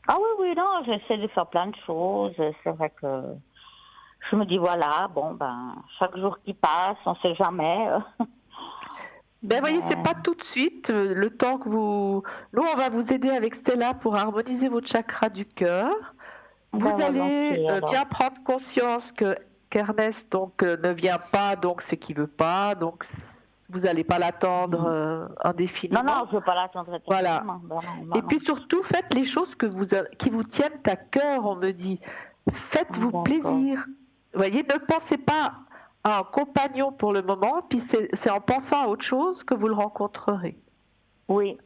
Ah oui, non, j'essaie de faire plein de choses. C'est vrai que je me dis, voilà, chaque jour qui passe, on ne sait jamais. Ben voyez, c'est pas tout de suite, le temps que Nous, on va vous aider avec Stella pour harmoniser votre chakra du cœur. Vous allez bien prendre conscience qu'Ernest ne vient pas, donc c'est qu'il veut pas, donc vous n'allez pas l'attendre indéfiniment. Non, je ne veux pas l'attendre indéfiniment. Voilà. Et puis surtout, faites les choses qui vous tiennent à cœur, on me dit. Faites-vous plaisir. Vous voyez, ne pensez pas à un compagnon pour le moment, puis c'est en pensant à autre chose que vous le rencontrerez. Oui.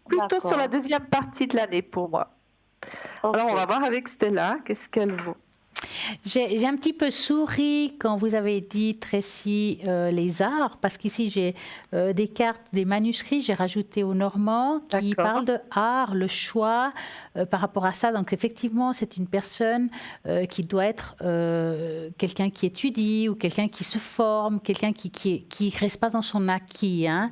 Plutôt sur la deuxième partie de l'année pour moi. Okay. Alors, on va voir avec Stella, qu'est-ce qu'elle vaut. J'ai un petit peu souri quand vous avez dit, Tracy, les arts, parce qu'ici j'ai des cartes, des manuscrits, j'ai rajouté au normand qui D'accord. parlent de art, le choix par rapport à ça. Donc effectivement, c'est une personne qui doit être quelqu'un qui étudie ou quelqu'un qui se forme, quelqu'un qui reste pas dans son acquis, hein.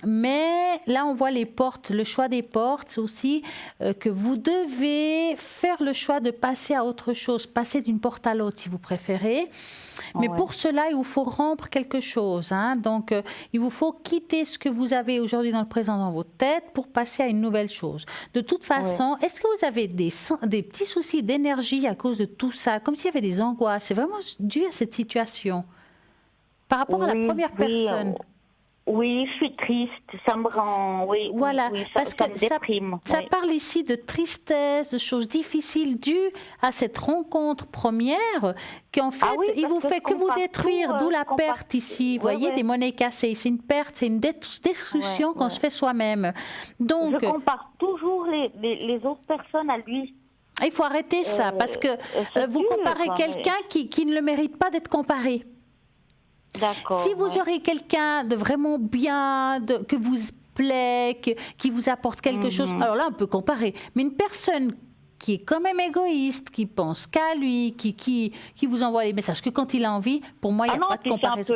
Mais là, on voit les portes, le choix des portes, c'est aussi que vous devez faire le choix de passer à autre chose, passer d'une porte à l'autre si vous préférez. Mais Ouais. pour cela, il vous faut rompre quelque chose, hein. Donc, il vous faut quitter ce que vous avez aujourd'hui dans le présent dans votre tête pour passer à une nouvelle chose. De toute façon, est-ce que vous avez des petits soucis d'énergie à cause de tout ça, comme s'il y avait des angoisses? C'est vraiment dû à cette situation par rapport à la Oui, première oui, personne. oui, je suis triste, ça me rend, oui, Voilà, oui, parce ça que me déprime. ça Oui. parle ici de tristesse, de choses difficiles dues à cette rencontre première, qu'en fait, oui, il parce vous que fait je que vous compare détruire, tout, d'où la je compare perte ici. Vous Ouais, voyez, ouais. des monnaies cassées, c'est une perte, c'est une destruction Ouais, qu'on ouais. se fait soi-même. Donc, Je compare toujours les autres personnes à lui. il faut arrêter ça, parce que c'est vous dur, comparez mais- quelqu'un qui ne le mérite pas d'être comparé. D'accord. Si vous ouais. aurez quelqu'un de vraiment bien, que vous plaît, qui vous apporte quelque chose, alors là, on peut comparer. Mais une personne qui est quand même égoïste, qui pense qu'à lui, qui vous envoie les messages que quand il a envie, pour moi, il n'y a non, pas de puis comparaison.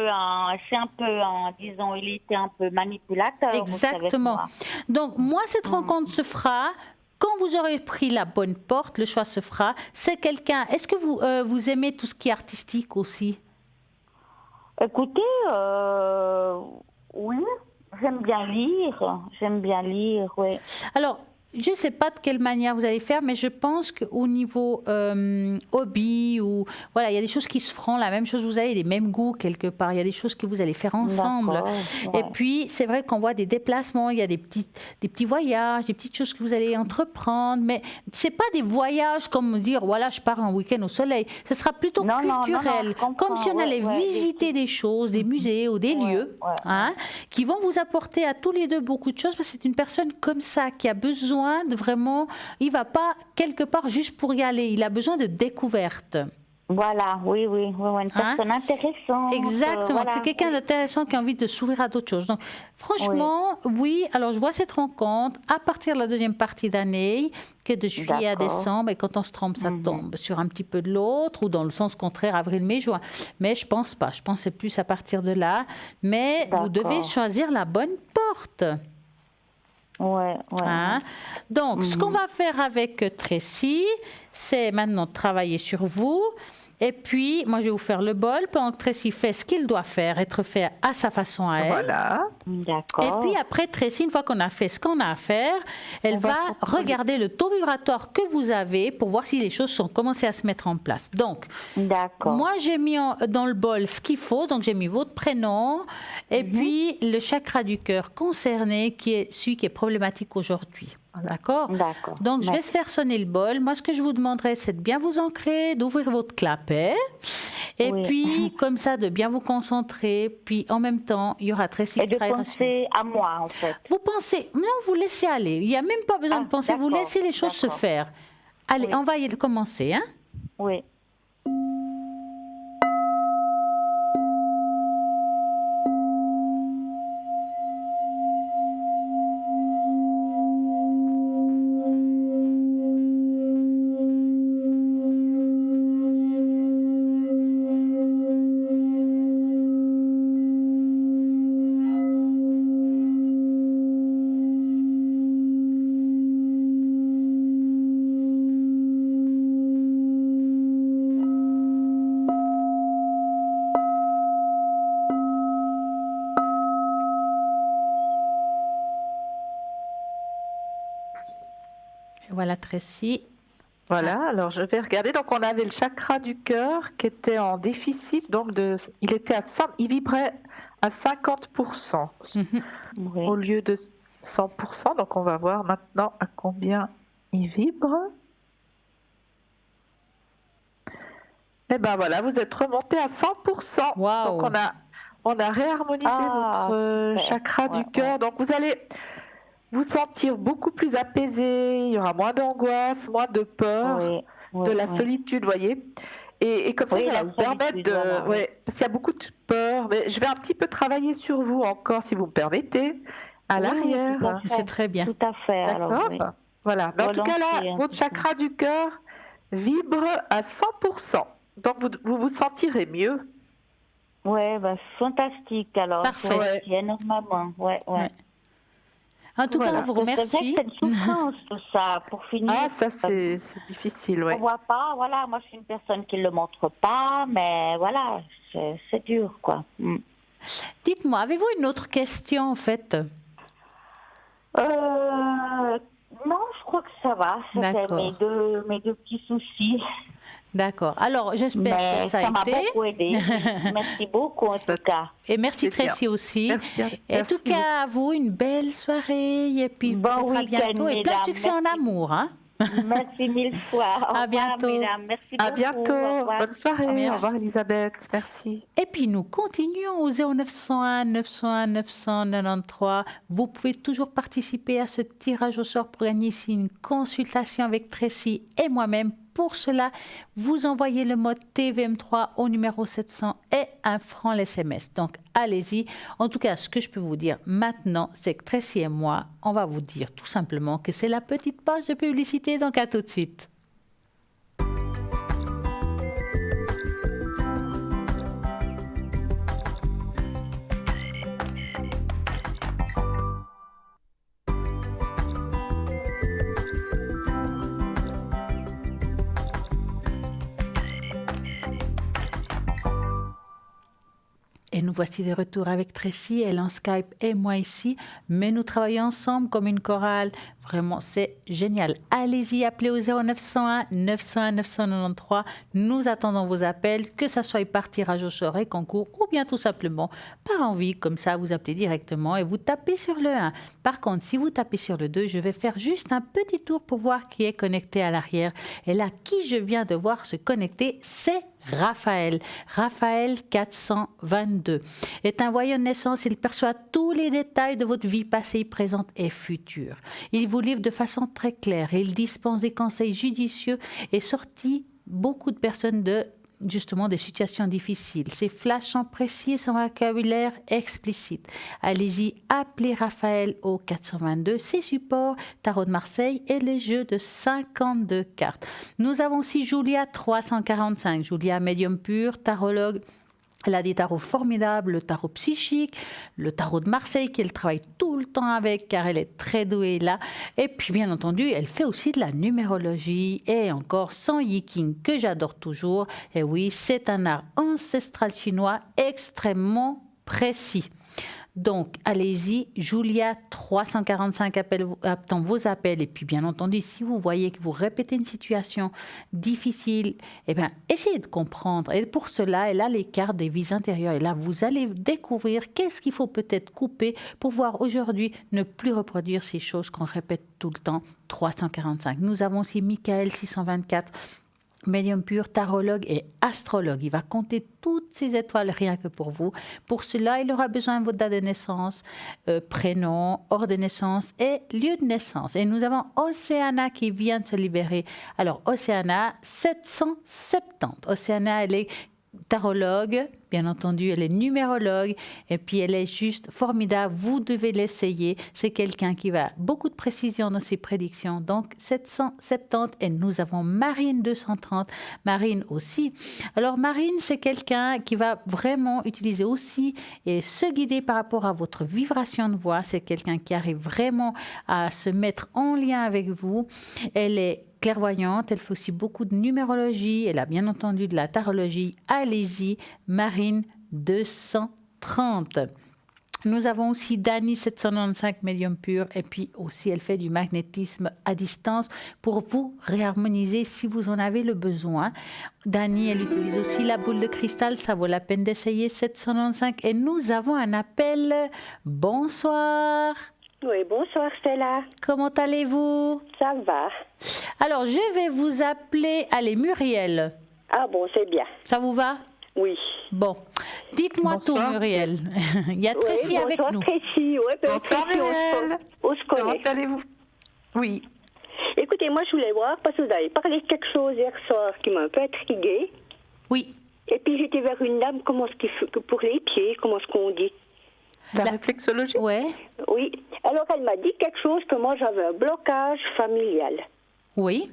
c'est un peu, disons, il était un peu manipulateur. vous savez, avec Exactement. moi. Donc, moi, cette rencontre se fera quand vous aurez pris la bonne porte, le choix se fera. C'est quelqu'un. Est-ce que vous aimez tout ce qui est artistique aussi? Écoutez, oui, j'aime bien lire, oui. Alors, je ne sais pas de quelle manière vous allez faire, mais je pense qu'au niveau hobby, ou voilà, il y a des choses qui se feront. La même chose, vous avez les mêmes goûts quelque part. Il y a des choses que vous allez faire ensemble. D'accord, Et ouais. puis, c'est vrai qu'on voit des déplacements, il y a des petits voyages, des petites choses que vous allez entreprendre. Mais c'est pas des voyages comme dire, voilà, je pars un week-end au soleil. Ce sera plutôt Non, non, culturel, je comprends, comme si on ouais, allait ouais, visiter des choses, des musées ou des lieux, ouais, hein, qui vont vous apporter à tous les deux beaucoup de choses. Parce que c'est une personne comme ça qui a besoin de vraiment, il va pas quelque part juste pour y aller. Il a besoin de découverte. Voilà, oui, une personne intéressante. Exactement, voilà, c'est quelqu'un oui. d'intéressant qui a envie de s'ouvrir à d'autres choses. Donc, franchement, oui, alors je vois cette rencontre à partir de la deuxième partie d'année, qui est de juillet à D'accord. décembre, et quand on se trompe, ça tombe sur un petit peu de l'autre, ou dans le sens contraire, avril, mai, juin. Mais je pense pas, je pense que c'est plus à partir de là. Mais vous devez D'accord. choisir la bonne porte. Ouais. Hein? Donc, ce qu'on va faire avec Tracy, c'est maintenant de travailler sur vous. Et puis, moi, je vais vous faire le bol pendant que Tracy fait ce qu'il doit faire, être fait à sa façon à elle. Voilà. D'accord. Et puis après, Tracy, une fois qu'on a fait ce qu'on a à faire, elle va regarder le taux vibratoire que vous avez pour voir si les choses sont commencées à se mettre en place. Donc, D'accord. moi, j'ai mis dans le bol ce qu'il faut. Donc, j'ai mis votre prénom et puis le chakra du cœur concerné, qui est celui qui est problématique aujourd'hui. D'accord? D'accord. Donc, je vais faire sonner le bol. Moi, ce que je vous demanderai, c'est de bien vous ancrer, d'ouvrir votre clapet. Et Oui. puis, comme ça, de bien vous concentrer. Puis, en même temps, il y aura Tracy Et qui de travaillera sur penser à moi, en fait. vous pensez, non, vous laissez aller. Il n'y a même pas besoin de penser, vous d'accord, laissez les choses se d'accord. faire. Allez, Oui. on va y commencer. Hein? Oui. Voilà, Tracy. Voilà, alors je vais regarder. Donc on avait le chakra du cœur qui était en déficit, donc il vibrait à 50% Oui. au lieu de 100%. Donc on va voir maintenant à combien il vibre. Et ben voilà, vous êtes remonté à 100%. Waouh. Donc on a réharmonisé votre super. chakra du Ouais, cœur. Donc vous allez vous sentir beaucoup plus apaisé, il y aura moins d'angoisse, moins de peur. Oui. de la solitude, voyez. Et comme ça, Oui, ça va la vous permettre solitude, de... voilà, oui. Ouais, parce qu'il y a beaucoup de peur. Mais je vais un petit peu travailler sur vous encore, si vous me permettez, à Oui, l'arrière. tout à fait. C'est très bien. Tout à fait. Alors, D'accord. oui. Voilà. Mais en tout cas, là, Volontiers, votre chakra du cœur vibre à 100%. Donc, vous sentirez mieux. Ouais, bah, fantastique. Alors, Parfait. je vous remercie énormément. Ouais. Ouais. En tout cas, on vous C'est vrai que remercie. c'est une souffrance, tout ça, pour finir. Ah, ça, c'est difficile, On ouais. ne voit pas, voilà, moi je suis une personne qui ne le montre pas, mais voilà, c'est dur, quoi. Dites-moi, avez-vous une autre question en fait? Non, je crois que ça va. C'était D'accord. mes deux petits soucis. D'accord. Alors, j'espère Mais que ça ça m'a a été. beaucoup aidé. Merci beaucoup, en tout cas. Et merci C'est bien. Tracy aussi. Merci. Et en tout cas, à vous, une belle soirée. Et puis, Bon peut-être à week-end, bientôt. Et plein de mesdames. succès en Merci. amour. Hein? Merci mille fois. Au À revoir, bientôt. mesdames. Merci À beaucoup. bientôt. Au revoir. Bonne soirée. Merci. Au revoir, Elisabeth. Merci. Et puis nous continuons au 0901 901 993. Vous pouvez toujours participer à ce tirage au sort pour gagner ici une consultation avec Tracy et moi-même. Pour cela, vous envoyez le mot TVM3 au numéro 700 et 1 franc l'SMS. Donc allez-y. En tout cas, ce que je peux vous dire maintenant, c'est que Tracy et moi, on va vous dire tout simplement que c'est la petite page de publicité. Donc à tout de suite. Et nous voici de retour avec Tracy, elle en Skype et moi ici, mais nous travaillons ensemble comme une chorale. Vraiment, c'est génial. Allez-y, appelez au 0901 901 993. Nous attendons vos appels, que ça soit par tirage au sort et concours, ou bien tout simplement par envie. Comme ça, vous appelez directement et vous tapez sur le 1. Par contre, si vous tapez sur le 2, je vais faire juste un petit tour pour voir qui est connecté à l'arrière. Et là, qui je viens de voir se connecter, c'est Raphaël. Raphaël 422 est un voyant de naissance. Il perçoit tous les détails de votre vie passée, présente et future. Il vous livre de façon très claire. Il dispense des conseils judicieux et sortit beaucoup de personnes de justement des situations difficiles. Ses flashs sont précis et son vocabulaire explicite. Allez-y, appelez Raphaël au 422, ses supports, Tarot de Marseille et les jeux de 52 cartes. Nous avons aussi Julia 345, Julia médium pur, tarologue. Elle a des tarots formidables, le tarot psychique, le tarot de Marseille qu'elle travaille tout le temps avec car elle est très douée là. Et puis bien entendu, elle fait aussi de la numérologie et encore son yiking que j'adore toujours. Et oui, c'est un art ancestral chinois extrêmement précis. Donc, allez-y, Julia 345 attend vos appels. Et puis, bien entendu, si vous voyez que vous répétez une situation difficile, eh bien, essayez de comprendre. Et pour cela, elle a les cartes des vies intérieures. Et là, vous allez découvrir qu'est-ce qu'il faut peut-être couper pour voir aujourd'hui ne plus reproduire ces choses qu'on répète tout le temps. 345. Nous avons aussi Michael 624. Médium pur, tarologue et astrologue. Il va compter toutes ces étoiles rien que pour vous. Pour cela, il aura besoin de votre date de naissance, prénom, heure de naissance et lieu de naissance. Et nous avons Océana qui vient de se libérer. Alors, Océana, 770. Océana, elle est tarologue, bien entendu, elle est numérologue et puis elle est juste formidable. Vous devez l'essayer. C'est quelqu'un qui va beaucoup de précision dans ses prédictions. Donc 770 et nous avons Marine 230. Marine aussi. Alors Marine, c'est quelqu'un qui va vraiment utiliser aussi et se guider par rapport à votre vibration de voix. C'est quelqu'un qui arrive vraiment à se mettre en lien avec vous. Elle est clairvoyante, elle fait aussi beaucoup de numérologie, elle a bien entendu de la tarologie. Allez-y, Marine 230. Nous avons aussi Dani 795 médium pur et puis aussi elle fait du magnétisme à distance pour vous réharmoniser si vous en avez le besoin. Dani, elle utilise aussi la boule de cristal, ça vaut la peine d'essayer 795 et nous avons un appel. Bonsoir. Oui, bonsoir Stella. Comment allez-vous? Ça va. Alors, je vais vous appeler, allez, Muriel. Ah bon, c'est bien. Ça vous va? Oui. Bon, dites-moi Bonsoir. tout, Muriel. Il y a Tracy avec nous. Bonsoir Tracy. Ouais, Bonsoir, Tracy, Muriel. on se Comment connaît. allez-vous? Oui. Écoutez, moi je voulais voir, parce que vous avez parlé de quelque chose hier soir qui m'a un peu intriguée. Oui. Et puis j'étais vers une dame, pour les pieds, comment est-ce qu'on dit? La réflexologie? Ouais. Oui. Alors elle m'a dit quelque chose, que moi j'avais un blocage familial. Oui.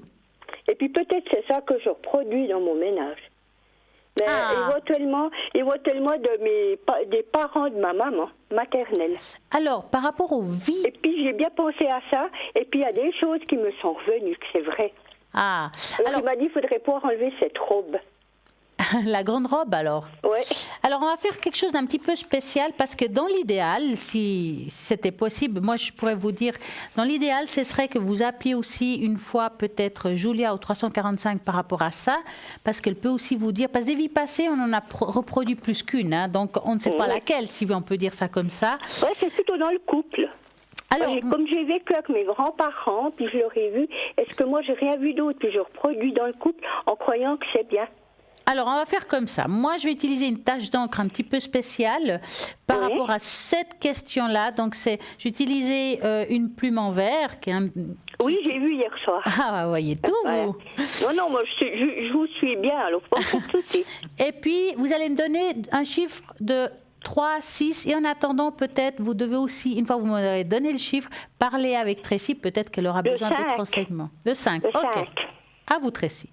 Et puis peut-être c'est ça que je reproduis dans mon ménage. Mais éventuellement des parents de ma maman maternelle. Alors, par rapport aux vies... Et puis j'ai bien pensé à ça, et puis il y a des choses qui me sont revenues, que c'est vrai. Ah, Alors il m'a dit qu'il faudrait pouvoir enlever cette robe. la grande robe alors. Ouais. Alors, on va faire quelque chose d'un petit peu spécial parce que dans l'idéal, si c'était possible, moi je pourrais vous dire, dans l'idéal, ce serait que vous appeliez aussi une fois peut-être Julia au 345 par rapport à ça, parce qu'elle peut aussi vous dire, parce que des vies passées, on en a reproduit plus qu'une, hein, donc on ne sait pas laquelle, si on peut dire ça comme ça. Ouais, c'est plutôt dans le couple. Alors, comme j'ai vécu avec mes grands-parents, puis je leur ai vu, est-ce que moi j'ai rien vu d'autre, puis je reproduis dans le couple en croyant que c'est bien. Alors, on va faire comme ça. Moi, je vais utiliser une tache d'encre un petit peu spéciale par rapport à cette question-là. Donc, j'ai utilisé une plume en verre. Oui, j'ai vu hier soir. Ah, vous voyez tout, vous. Non, moi, je vous suis bien, alors pas de souci. Et puis, vous allez me donner un chiffre de 3, 6. Et en attendant, peut-être, vous devez aussi, une fois que vous m'aurez donné le chiffre, parler avec Tracy. Peut-être qu'elle aura besoin d'autres renseignements. De 5. De OK. 5. À vous, Tracy.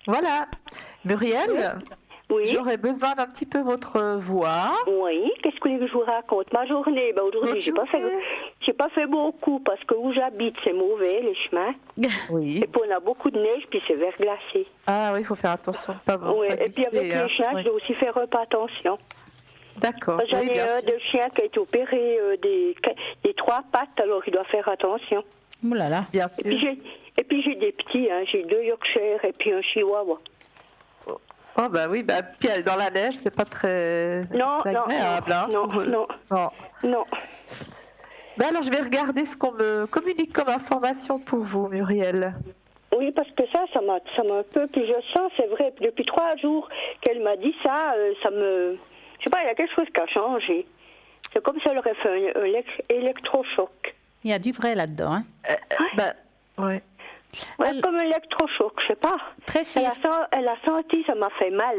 Voilà. Muriel, oui. J'aurais besoin d'un petit peu votre voix. Oui, qu'est-ce que vous voulez que je vous raconte? Ma journée, aujourd'hui, j'ai pas fait beaucoup parce que où j'habite, c'est mauvais, les chemins. Oui. Et puis on a beaucoup de neige, puis c'est verglacé. Ah oui, il faut faire attention. Pas bon, Oui, pas et puis avec glisser, les chiens, je dois aussi faire pas attention. D'accord. J'en ai un de chien qui a été opéré des 3 pattes, alors il doit faire attention. Ouh là là. Bien sûr. Et puis j'ai des petits, hein, j'ai 2 Yorkshire et puis un Chihuahua. Oh bah oui, puis dans la neige, c'est pas très agréable. Non. Alors je vais regarder ce qu'on me communique comme information pour vous, Muriel. Oui, parce que ça m'a un peu, puis je sens, c'est vrai, depuis 3 jours qu'elle m'a dit ça, ça me... Je sais pas, il y a quelque chose qui a changé. C'est comme si elle aurait fait un électrochoc. Il y a du vrai là-dedans, hein. Ouais. Ouais, comme un électrochoc, je sais pas. Tracy, elle a senti, ça m'a fait mal.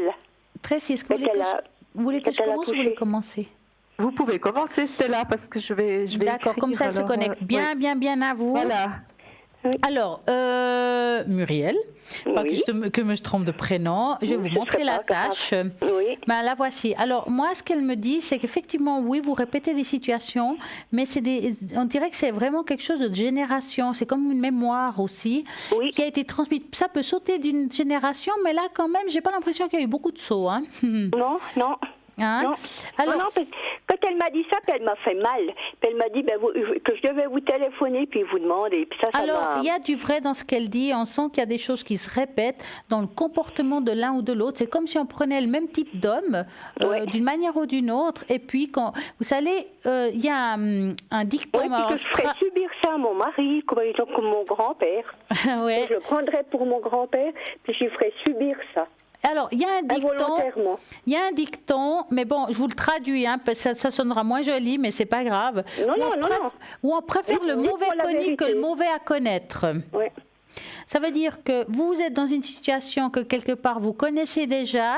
Tracy, est-ce que vous voulez que je commence ou vous voulez commencer? Vous pouvez commencer, Stella, parce que je vais D'accord, comme ça elle se connecte bien à vous. Voilà. Oui. Alors, Muriel, pas que je me trompe de prénom, je vais vous montrer la tâche. Oui. Ben, la voici. Alors, moi, ce qu'elle me dit, c'est qu'effectivement, oui, vous répétez des situations, mais on dirait que c'est vraiment quelque chose de génération. C'est comme une mémoire aussi, qui a été transmise. Ça peut sauter d'une génération, mais là, quand même, j'ai pas l'impression qu'il y a eu beaucoup de sauts. Hein. Non. Hein? Non. Alors, quand elle m'a dit ça, puis elle m'a fait mal. Puis elle m'a dit que je devais vous téléphoner puis vous demander. Puis ça alors, il y a du vrai dans ce qu'elle dit. On sent qu'il y a des choses qui se répètent dans le comportement de l'un ou de l'autre. C'est comme si on prenait le même type d'homme d'une manière ou d'une autre. Et puis, vous savez, il y a un dicton. Oui, puis que je ferais subir ça à mon mari, comme mon grand-père. Ouais. Je le prendrais pour mon grand-père, puis je lui ferais subir ça. Alors, il y a un dicton, mais bon, je vous le traduis, hein, parce que ça sonnera moins joli, mais c'est pas grave. Non. Où on préfère le mauvais connu que le mauvais à connaître. Oui. Ça veut dire que vous êtes dans une situation que quelque part vous connaissez déjà,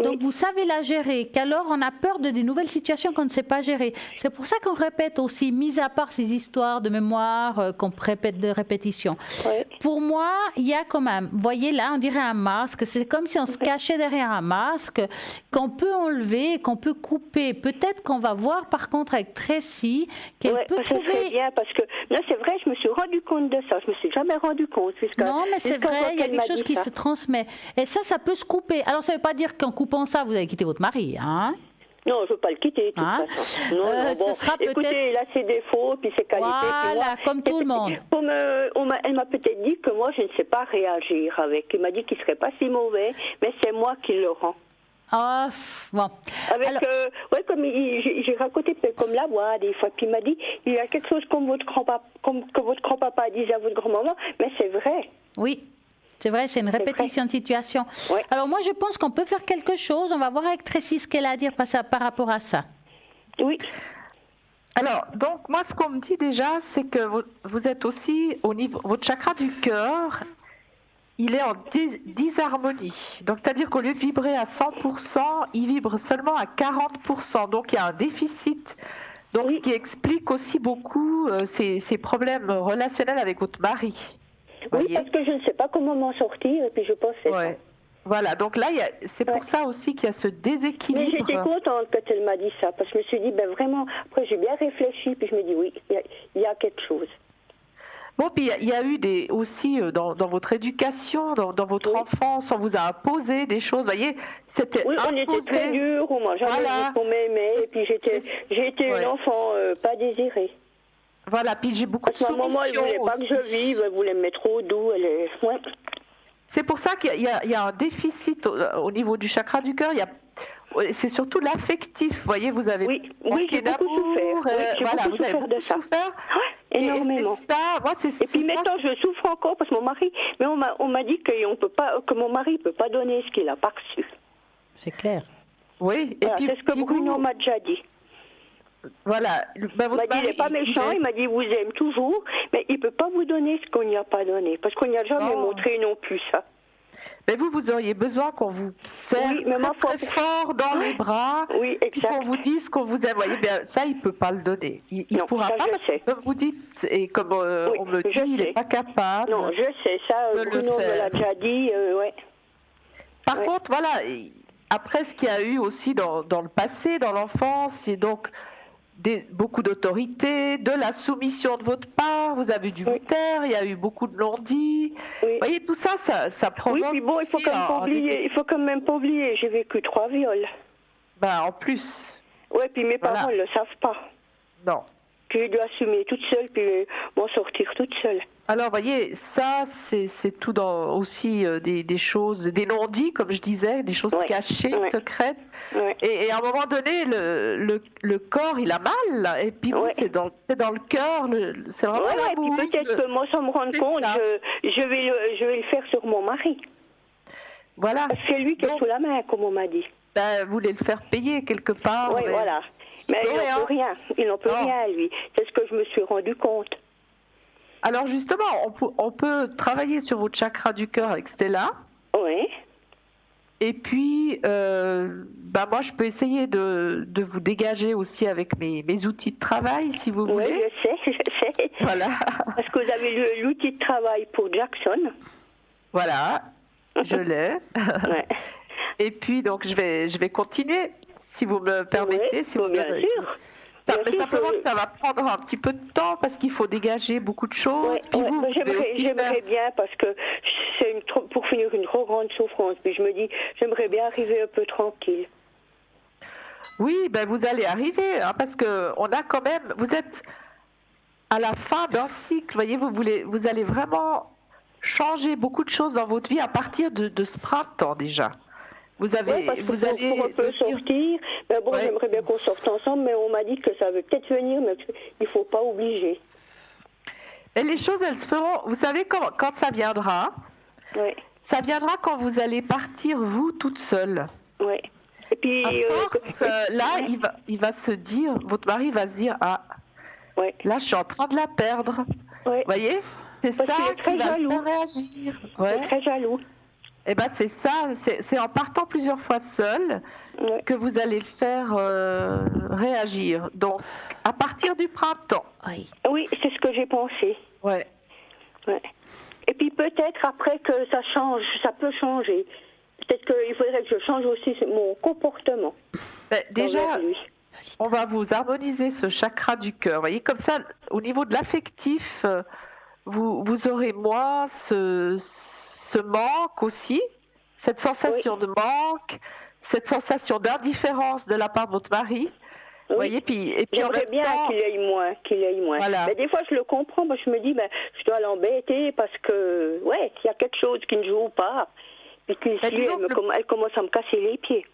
donc vous savez la gérer, qu'alors on a peur de des nouvelles situations qu'on ne sait pas gérer. C'est pour ça qu'on répète aussi, mis à part ces histoires de mémoire qu'on répète de répétition. Oui. Pour moi, il y a quand même, vous voyez là, on dirait un masque, c'est comme si on se cachait derrière un masque qu'on peut enlever, qu'on peut couper. Peut-être qu'on va voir par contre avec Tracy qu'elle peut trouver... Ça serait bien parce que, là c'est vrai, je me suis rendu compte de ça, je me suis jamais rendu compte. Non, mais c'est vrai, il y a quelque chose qui se transmet. Et ça peut se couper. Alors, ça ne veut pas dire qu'en coupant ça, vous allez quitter votre mari, hein? Non, je ne veux pas le quitter, de toute façon. Non, bon, ce sera écoutez, il a ses défauts, puis ses qualités. Voilà, comme tout le monde. Elle m'a peut-être dit que moi, je ne sais pas réagir avec. Il m'a dit qu'il ne serait pas si mauvais, mais c'est moi qui le rends. Ah, bon. Comme j'ai raconté comme la voix des fois, puis il m'a dit, il y a quelque chose comme que votre grand-papa disait à votre grand-maman, mais c'est vrai. Oui, c'est vrai, c'est une répétition de situation. Oui. Alors moi, je pense qu'on peut faire quelque chose. On va voir avec Tracy ce qu'elle a à dire par rapport à ça. Oui. Alors, donc, moi, ce qu'on me dit déjà, c'est que vous êtes aussi au niveau, votre chakra du cœur, il est en disharmonie. Donc, c'est-à-dire qu'au lieu de vibrer à 100%, il vibre seulement à 40%. Donc, il y a un déficit. Donc, Oui. ce qui explique aussi beaucoup ces problèmes relationnels avec votre mari. Oui, Voyez. parce que je ne sais pas comment m'en sortir, et puis je pense que c'est ça. Ouais. Voilà, donc là, c'est pour ça aussi qu'il y a ce Mais déséquilibre. j'étais contente quand elle m'a dit ça, parce que je me suis dit, ben vraiment, après j'ai bien réfléchi, puis je me dis, oui, il y a quelque chose. Bon, puis il y a eu aussi dans votre éducation, dans votre enfance, on vous a imposé des choses, vous voyez, c'était Oui, on était très durs, on mangeait qu'on m'aimait, et puis j'ai été une enfant pas désirée. Voilà, puis j'ai beaucoup de soumission À ce moment, elle voulait pas que je vive, elle voulait me mettre au doux, ouais. C'est pour ça qu'il y a un déficit au niveau du chakra du cœur. C'est surtout l'affectif. Vous voyez, vous avez j'ai beaucoup souffert. Vous avez beaucoup souffert. Ouais, énormément. Et puis maintenant, je souffre encore parce que mon mari. Mais on m'a dit que mon mari peut pas donner ce qu'il a pas reçu. C'est clair. Oui. Voilà, c'est ce que Bruno m'a déjà dit. Voilà. Il m'a dit, il n'est pas méchant, il m'a dit, il vous aime toujours, mais il ne peut pas vous donner ce qu'on n'y a pas donné, parce qu'on n'y a jamais montré non plus ça. Mais vous auriez besoin qu'on vous serre très fort dans les bras, qu'on vous dise qu'on vous aime. Vous voyez, bien, ça, il ne peut pas le donner. Il ne pourra pas, parce que comme vous dites, et comme on me dit, il n'est pas capable. Non, je sais, ça, Bruno me l'a déjà dit, Par contre, voilà, après ce qu'il y a eu aussi dans le passé, dans l'enfance, c'est donc beaucoup d'autorité, de la soumission de votre part, vous avez dû vous taire, il y a eu beaucoup de non-dits. Vous voyez, tout ça, ça provoque. Oui, puis bon, il faut quand même pas oublier, j'ai vécu 3 viols. En plus. Oui, puis mes parents ne le savent pas. Non. Puis je dois assumer toute seule, puis m'en sortir toute seule. Alors, vous voyez, ça, c'est tout dans aussi des choses, des non-dits, comme je disais, des choses cachées, secrètes. Et à un moment donné, le corps, il a mal. Et puis, c'est dans le cœur, c'est vraiment l'amour. Puis peut-être que moi, sans me rendre compte, je vais le faire sur mon mari. Voilà. Parce que c'est lui qui est sous la main, comme on m'a dit. Vous voulez le faire payer quelque part. Oui, voilà. Mais il n'en peut rien. Il n'en peut rien, lui. C'est ce que je me suis rendu compte. Alors justement, on peut travailler sur votre chakra du cœur avec Stella. Oui. Et puis, moi, je peux essayer de vous dégager aussi avec mes outils de travail, si vous voulez. Oui, je sais. Voilà. Parce que vous avez l'outil de travail pour Jackson. Voilà, je l'ai. Ouais. Et puis, donc, je vais continuer, si vous me permettez. Si vous bien sûr. Mais simplement que ça va prendre un petit peu de temps parce qu'il faut dégager beaucoup de choses. J'aimerais bien parce que c'est pour finir une trop grande souffrance. Puis je me dis, j'aimerais bien arriver un peu tranquille. Oui, vous allez arriver parce que on a quand même. Vous êtes à la fin d'un cycle. Voyez, vous allez vraiment changer beaucoup de choses dans votre vie à partir de ce printemps déjà. Vous allez pour un peu sortir. Mais bon, j'aimerais bien qu'on sorte ensemble, mais on m'a dit que ça veut peut-être venir, mais il faut pas obliger. Et les choses, elles se feront. Vous savez quand ça viendra. Oui. Ça viendra quand vous allez partir vous toute seule. Oui. Et puis à force, là, il va se dire, votre mari va se dire, là, je suis en train de la perdre. Vous voyez, c'est ça qui va le faire réagir. Il est très jaloux. Eh c'est ça, c'est en partant plusieurs fois seul que vous allez le faire réagir. Donc, à partir du printemps. Oui, c'est ce que j'ai pensé. Ouais. Et puis peut-être après que ça change, ça peut changer. Peut-être qu'il faudrait que je change aussi mon comportement. Déjà, on va vous harmoniser ce chakra du cœur. Vous voyez, comme ça, au niveau de l'affectif, vous aurez moins ce manque aussi, cette sensation de manque, cette sensation d'indifférence de la part de votre mari. Vous voyez, et puis j'aimerais bien qu'il aille moins. Voilà. Mais des fois, je le comprends. Je me dis, je dois l'embêter parce que, il y a quelque chose qui ne joue pas. Et puis elle commence à me casser les pieds.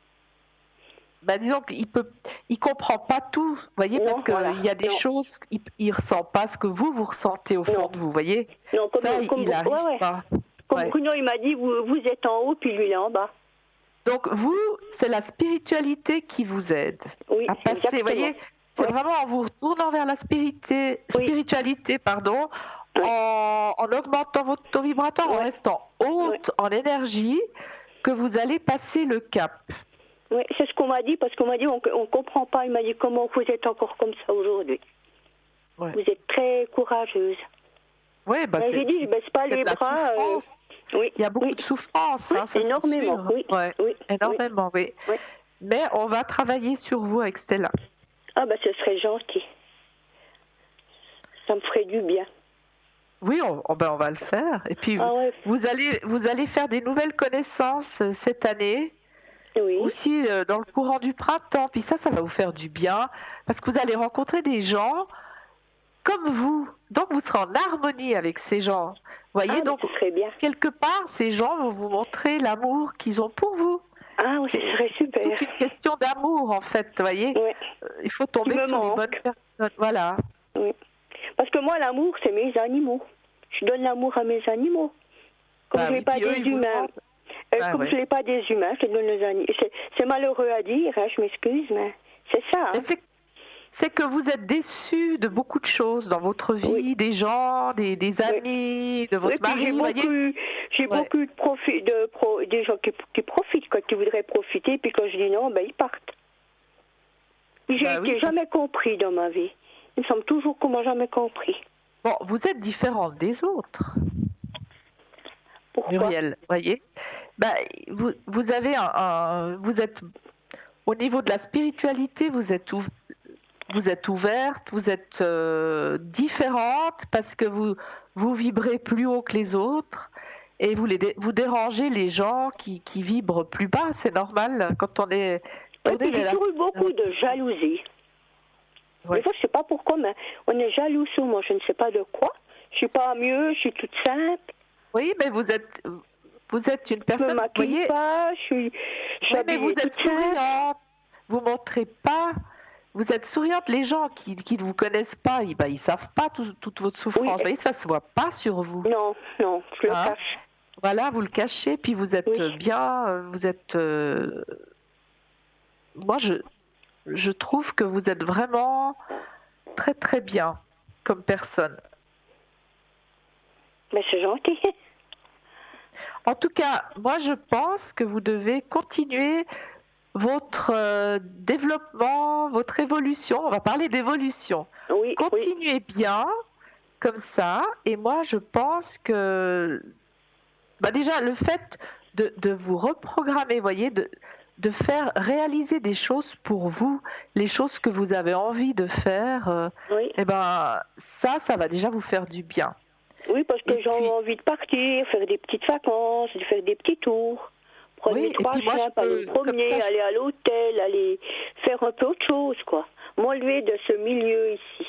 Disons qu'il comprend pas tout, vous voyez, parce qu'il y a des choses, il ressent pas ce que vous ressentez au fond de vous, voyez. Non, il n'arrive pas. Comme Bruno, il m'a dit, vous êtes en haut, puis lui, il est en bas. Donc, vous, c'est la spiritualité qui vous aide à passer. Vous voyez, c'est Oui. vraiment en vous retournant vers la spiritualité, pardon, Oui. en augmentant votre taux vibratoire, en Ouais. restant haute en énergie, que vous allez passer le cap. Oui, c'est ce qu'on m'a dit, parce qu'on m'a dit on comprend pas. Il m'a dit comment vous êtes encore comme ça aujourd'hui. Ouais. Vous êtes très courageuse. Oui, bah J'ai dit, je baisse pas c'est les de la bras. souffrance. Oui. Il y a beaucoup Oui. de souffrance, Oui, hein, ça énormément, c'est sûr. oui. Ouais, Oui. énormément, oui. Oui. Mais on va travailler sur vous avec Stella. Ah ben ce serait gentil. Ça me ferait du bien. Oui, on va le faire. Et puis, Ah ouais. vous allez faire des nouvelles connaissances cette année, Oui. aussi dans le courant du printemps. Puis ça va vous faire du bien, parce que vous allez rencontrer des gens comme vous. Donc, vous serez en harmonie avec ces gens. Voyez, Ah ben donc, ce serait bien. quelque part, ces gens vont vous montrer l'amour qu'ils ont pour vous. Ah oui, ce serait C'est super. toute une question d'amour, en fait, voyez. Oui. Il faut tomber Qui me sur les manque. bonnes personnes. Voilà. Oui. Parce que moi, l'amour, c'est mes animaux. Je donne l'amour à mes animaux. Comme Bah je n'ai oui, pas puis eux, des ils vous humains. demandent. Ah Comme ouais. je n'ai pas des humains, je donne les animaux. C'est malheureux à dire, hein, je m'excuse, mais c'est ça. Hein. Mais c'est que vous êtes déçu de beaucoup de choses dans votre vie, Oui. des gens, des amis, de votre Oui, puis mari, voyez. j'ai Ouais. beaucoup de des gens qui profitent, quoi, qui voudraient profiter, puis quand je dis non, ben ils partent. Puis j'ai Bah été oui, jamais compris dans ma vie. Ils me semblent toujours qu'on m'a jamais compris. Bon, vous êtes différente des autres, Pourquoi? Muriel, voyez. Bah, vous avez vous êtes au niveau de la spiritualité, vous êtes ouverte, vous êtes différente parce que vous vibrez plus haut que les autres et vous dérangez les gens qui vibrent plus bas. C'est normal quand on est Oui, tourné puis j'ai vers toujours eu beaucoup de jalousie. Ouais. Des fois, je sais pas pourquoi, mais on est jaloux sur moi. Je ne sais pas de quoi. Je suis pas mieux, je suis toute simple. Oui, mais vous êtes une Je me personne, vous maquille voyez. pas, je suis Oui, mais habillée vous toute êtes simple. souriante. Vous montrez pas. Vous êtes souriante. Les gens qui ne vous connaissent pas, ils savent pas toute votre souffrance. Oui. Vous voyez, ça se voit pas sur vous. Non, je le Hein? cache. Voilà, vous le cachez, puis vous êtes Oui. bien. Vous êtes. Moi, je trouve que vous êtes vraiment très très bien comme personne. Mais c'est gentil. En tout cas, moi, je pense que vous devez continuer votre développement, votre évolution. On va parler d'évolution. Oui, Continuez bien comme ça. Et moi, je pense que déjà, le fait de vous reprogrammer, voyez, de faire réaliser des choses pour vous, les choses que vous avez envie de faire, oui. eh ben, ça va déjà vous faire du bien. Oui, parce que Et j'ai puis- envie de partir, faire des petites vacances, de faire des petits tours. Prendre Oui, mes et trois puis moi, chiens, je aller peux- me promener, comme ça, je- aller à l'hôtel, aller faire un peu autre chose, quoi. M'enlever de ce milieu ici.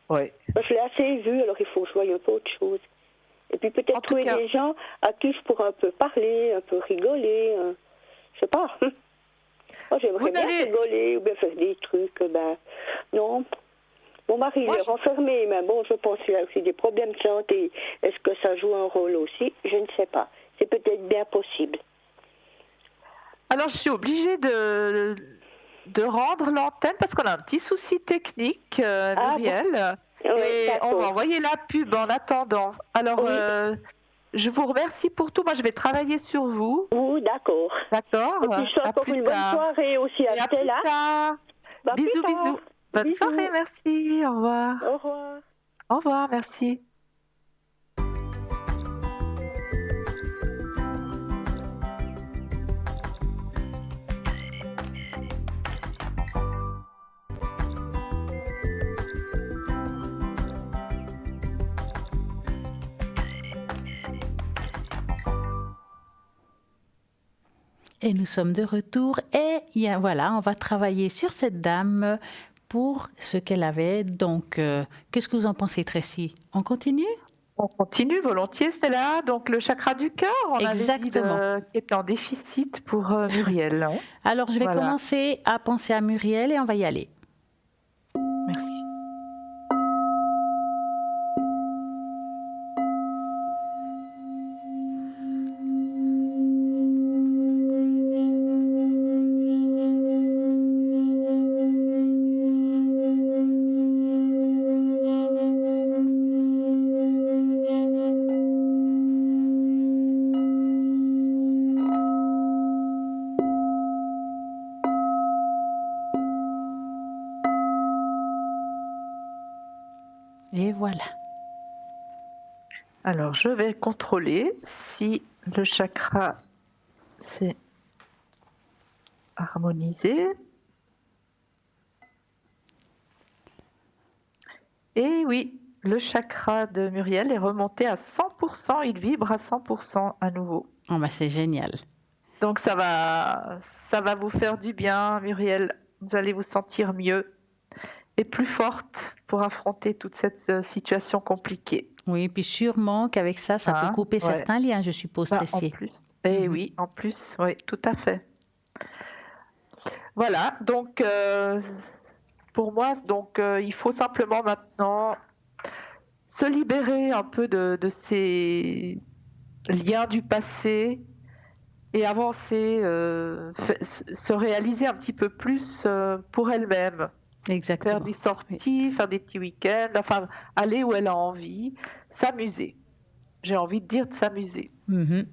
Ouais. Parce que je l'ai assez vu, alors il faut que je voie un peu autre chose. Et puis peut-être En tout trouver cas- des gens à qui je pourrais un peu parler, un peu rigoler, je sais pas. Moi, j'aimerais Vous bien allez- rigoler ou bien faire des trucs, non. Mon mari Moi, il est renfermé, mais bon, je pense qu'il a aussi des problèmes de santé. Est-ce que ça joue un rôle aussi? Je ne sais pas. C'est peut-être bien possible. Alors, je suis obligée de rendre l'antenne parce qu'on a un petit souci technique, Ah, Muriel. Oui, Et on d'accord. va envoyer la pub en attendant. Alors, Oui. je vous remercie pour tout. Moi, je vais travailler sur vous. Oui, d'accord. D'accord? Et puis, je souhaite À encore plus une bonne tard. soirée aussi à Et à plus Stella. tard. Bah, plus Bisous, tard. bisous. Bonne Bisous. soirée, merci. Au revoir. Au revoir. Au revoir, merci. Et nous sommes de retour et voilà, on va travailler sur cette dame pour ce qu'elle avait. Donc, qu'est-ce que vous en pensez, Tracy? On continue? On continue volontiers, c'est là. Donc, le chakra du cœur, on Exactement. avait dit qui était en déficit pour Muriel. Hein. Alors, je vais Voilà. commencer à penser à Muriel et on va y aller. Merci. Et voilà. Alors, je vais contrôler si le chakra s'est harmonisé. Et oui, le chakra de Muriel est remonté à 100%, il vibre à 100% à nouveau. Oh, bah, c'est génial. Donc ça va vous faire du bien, Muriel. Vous allez vous sentir mieux et plus forte pour affronter toute cette situation compliquée. Oui, puis sûrement qu'avec ça peut couper certains liens, je suppose, stressés. En plus. Et oui, en plus, oui, tout à fait. Voilà, donc pour moi, il faut simplement maintenant se libérer un peu de ces liens du passé et avancer, se réaliser un petit peu plus pour elle-même. Exactement. Faire des sorties, faire des petits week-ends, enfin aller où elle a envie, s'amuser. J'ai envie de dire de s'amuser. Mm-hmm.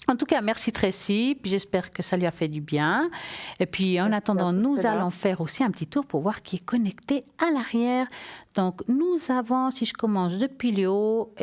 En tout cas, merci Tracy, puis j'espère que ça lui a fait du bien. Et puis en attendant, nous allons faire aussi un petit tour pour voir qui est connecté à l'arrière. Donc nous avons, si je commence depuis le haut,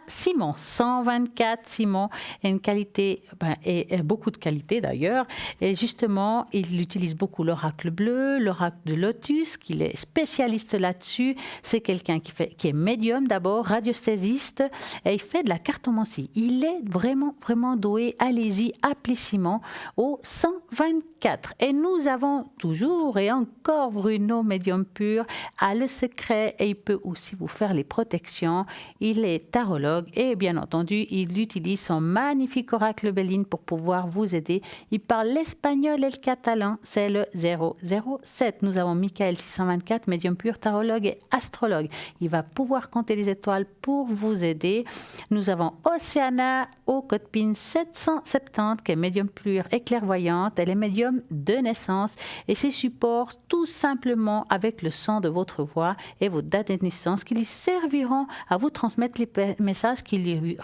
Simon, 124. Simon a une qualité, et beaucoup de qualités d'ailleurs. Et justement, il utilise beaucoup l'oracle bleu, l'oracle de Lotus, qu'il est spécialiste là-dessus. C'est quelqu'un qui est médium d'abord, radiesthésiste, et il fait de la cartomancie. Il est vraiment, vraiment doué. Allez-y, appelez Simon au 124. Et nous avons toujours et encore Bruno, médium pur, a le secret et il peut aussi vous faire les protections. Il est tarologue et bien entendu, il utilise son magnifique oracle Béline pour pouvoir vous aider. Il parle l'espagnol et le catalan, c'est le 007. Nous avons Michael 624, médium pur, tarologue et astrologue. Il va pouvoir compter les étoiles pour vous aider. Nous avons Océana au code PIN 770 qui est médium pur et clairvoyante. Elle est médium de naissance et ses supports tout simplement avec le son de votre voix et vos dates de naissance qui lui serviront à vous transmettre les messages qui lui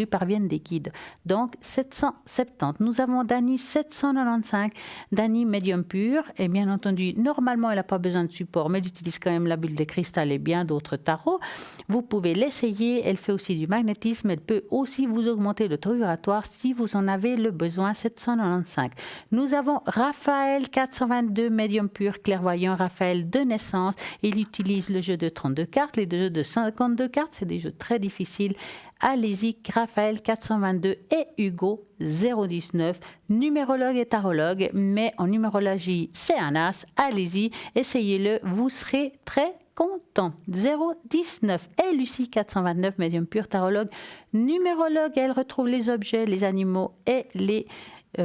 parviennent des guides. Donc 770. Nous avons Dani 795, Dani médium pur et bien entendu normalement elle n'a pas besoin de support mais elle utilise quand même la bulle de cristal et bien d'autres tarots. Vous pouvez l'essayer, elle fait aussi du magnétisme, elle peut aussi vous augmenter le taux vibratoire si vous en avez le besoin. 795. Nous avons Raphaël 422 médium pur clairvoyant, Raphaël de naissance, il utilise le jeu de 32 cartes, les jeux de 52 cartes, c'est des jeux très difficiles. Allez-y, Raphaël 422 et Hugo 019, numérologue et tarologue, mais en numérologie, c'est un as. Allez-y, essayez-le, vous serez très content. 019 et Lucie 429, médium pur, tarologue, numérologue, elle retrouve les objets, les animaux et les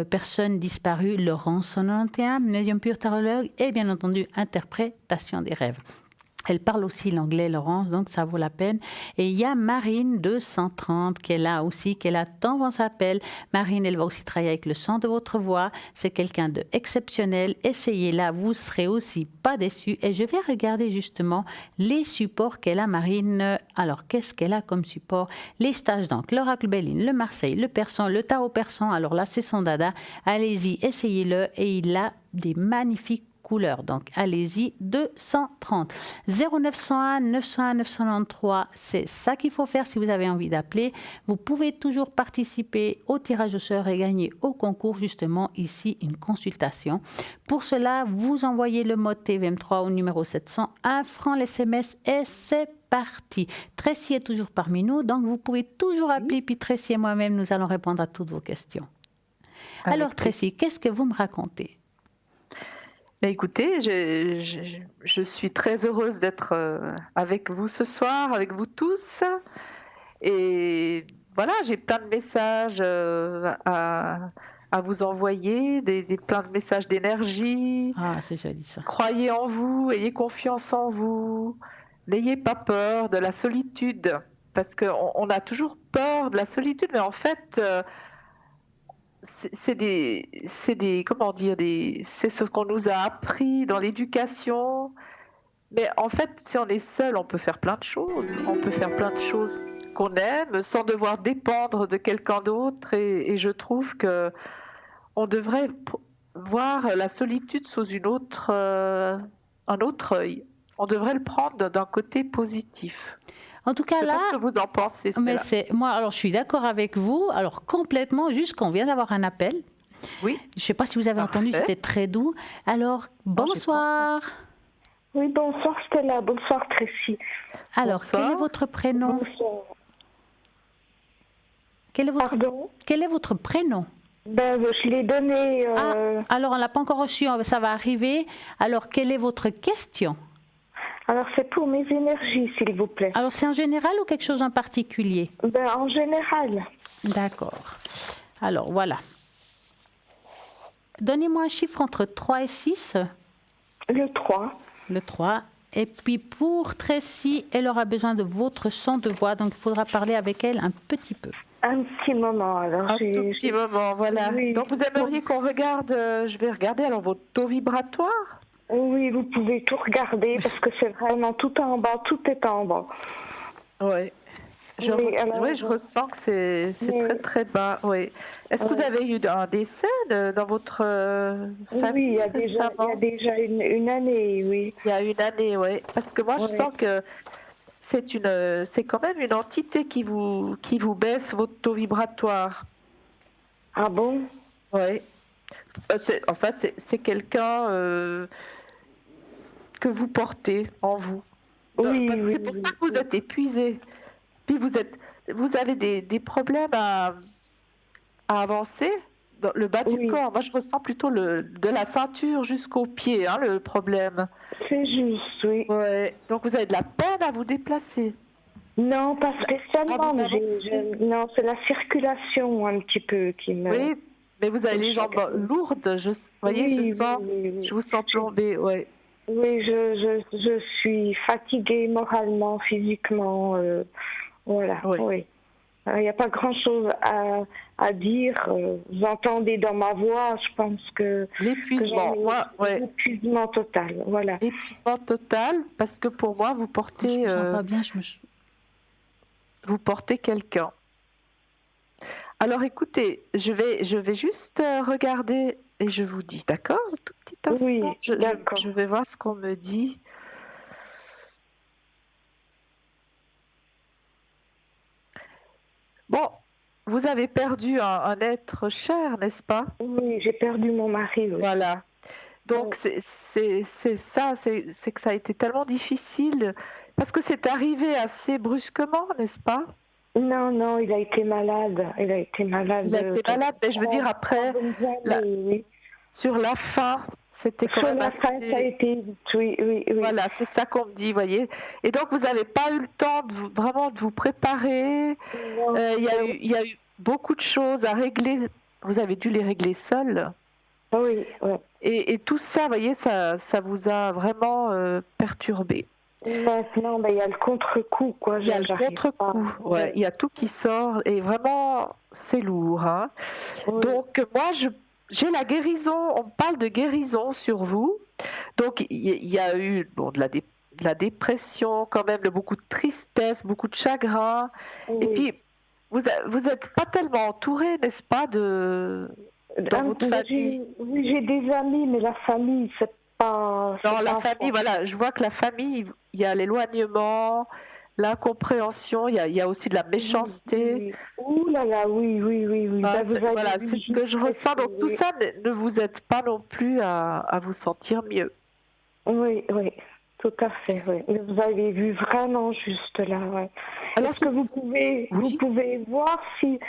personnes disparues. Laurence 91, médium pur, tarologue et bien entendu, interprétation des rêves. Elle parle aussi l'anglais, Laurence, donc ça vaut la peine. Et il y a Marine 230 qui est là aussi, qui est là tant qu'on s'appelle. Marine, elle va aussi travailler avec le son de votre voix. C'est quelqu'un d'exceptionnel. Essayez-la, vous serez aussi pas déçus. Et je vais regarder justement les supports qu'elle a, Marine. Alors, qu'est-ce qu'elle a comme support? Les stages, donc, l'oracle Béline, le Marseille, le persan, le tarot persan. Alors là, c'est son dada. Allez-y, essayez-le. Et il a des magnifiques couleurs. Donc, allez-y, 230. 0901 901 993, c'est ça qu'il faut faire si vous avez envie d'appeler. Vous pouvez toujours participer au tirage au sort et gagner au concours, justement, ici, une consultation. Pour cela, vous envoyez le mot TVM3 au numéro 700, 1 franc l'SMS et c'est parti. Tracy est toujours parmi nous, donc vous pouvez toujours appeler, puis Tracy et moi-même, nous allons répondre à toutes vos questions. Alors, Tracy, qu'est-ce que vous me racontez? Écoutez, je suis très heureuse d'être avec vous ce soir, avec vous tous. Et voilà, j'ai plein de messages à vous envoyer, plein de messages d'énergie. Ah, c'est joli ça. Croyez en vous, ayez confiance en vous. N'ayez pas peur de la solitude, parce qu'on a toujours peur de la solitude, mais en fait... c'est ce qu'on nous a appris dans l'éducation. Mais en fait, si on est seul, on peut faire plein de choses. On peut faire plein de choses qu'on aime sans devoir dépendre de quelqu'un d'autre. Et je trouve que on devrait voir la solitude sous un autre œil. on devrait le prendre d'un côté positif. En tout cas, Je sais là, pas ce que vous en pensez, mais Stella. moi, alors je suis d'accord avec vous. Alors complètement, juste qu'on vient d'avoir un appel. Oui. Je ne sais pas si vous avez entendu, Parfait. c'était très doux. Alors, bonsoir. Oui, bonsoir Stella, bonsoir Tracy. Alors, Bonsoir. quel est votre prénom? Bonsoir. Quel est votre, Pardon? quel est votre prénom? Ben, je l'ai donné. Alors, on ne l'a pas encore reçu, ça va arriver. Alors, quelle est votre question? Alors, c'est pour mes énergies, s'il vous plaît. Alors, c'est en général ou quelque chose en particulier? Ben, en général. D'accord. Alors, voilà. Donnez-moi un chiffre entre 3 et 6. Le 3. Le 3. Et puis, pour Tracy, elle aura besoin de votre son de voix. Donc, il faudra parler avec elle un petit peu. Un petit moment, alors. Un tout petit moment, voilà. Oui. Donc, vous aimeriez qu'on regarde, je vais regarder alors votre taux vibratoire. Oui, vous pouvez tout regarder parce que c'est vraiment tout en bas, tout est en bas. Oui. Je ressens que c'est très très bas. Oui. Est-ce que vous avez eu un décès dans votre famille? Oui, il y a déjà une année, oui. Il y a une année, oui. Parce que moi, je sens que c'est quand même une entité qui vous baisse votre taux vibratoire. Ah bon? Oui. C'est quelqu'un que vous portez en vous. Oui, Parce que oui, c'est pour oui, ça que vous êtes épuisé. Puis vous avez des problèmes à avancer dans le bas du corps. Moi, je ressens plutôt de la ceinture jusqu'aux pieds, le problème. C'est juste, oui. Ouais. Donc, vous avez de la peine à vous déplacer. Non, pas spécialement. Ah, vous Non, c'est la circulation un petit peu qui me... Oui, mais vous avez les jambes lourdes. Vous voyez, je vous sens plombée, ouais. Oui, je suis fatiguée moralement, physiquement. Voilà, oui. Il n'y a pas grand-chose à dire. Vous entendez dans ma voix, je pense que... L'épuisement, l'épuisement total, voilà. L'épuisement total, parce que pour moi, vous portez... Je me sens pas bien, Vous portez quelqu'un. Alors écoutez, je vais juste regarder et je vous dis, d'accord? Un tout petit instant. Oui, d'accord. Je vais voir ce qu'on me dit. Bon, vous avez perdu un être cher, n'est-ce pas? Oui, j'ai perdu mon mari. Oui. Voilà. Donc c'est ça, c'est que ça a été tellement difficile parce que c'est arrivé assez brusquement, n'est-ce pas? Non, il a été malade. Il a été malade, mais je veux dire après, sur la fin, c'était quand même assez... Sur la fin, ça a été vite, oui. Voilà, c'est ça qu'on me dit, voyez. Et donc, vous n'avez pas eu le temps vraiment de vous préparer. Il y a eu beaucoup de choses à régler. Vous avez dû les régler seul. Oui. Et tout ça, vous voyez, ça vous a vraiment perturbé. Maintenant, il y a le contre-coup, quoi. Il y a le contre-coup, il y a tout qui sort et vraiment, c'est lourd. Hein. Oui. Donc, moi, j'ai la guérison, on parle de guérison sur vous. Donc, il y a eu de la dépression, quand même, de beaucoup de tristesse, beaucoup de chagrin. Oui. Et puis, vous n'êtes pas tellement entouré, n'est-ce pas, dans votre famille? Oui, j'ai des amis, mais la famille, c'est pas... Dans la famille, voilà, je vois que la famille, il y a l'éloignement, l'incompréhension, il y a aussi de la méchanceté. Oui. Ouh là là, oui. Voilà, c'est ce que je ressens. Donc tout ça ne vous aide pas non plus à vous sentir mieux. Oui, tout à fait. Oui. Vous avez vu vraiment juste là. Ouais. Alors, est-ce que vous pouvez voir si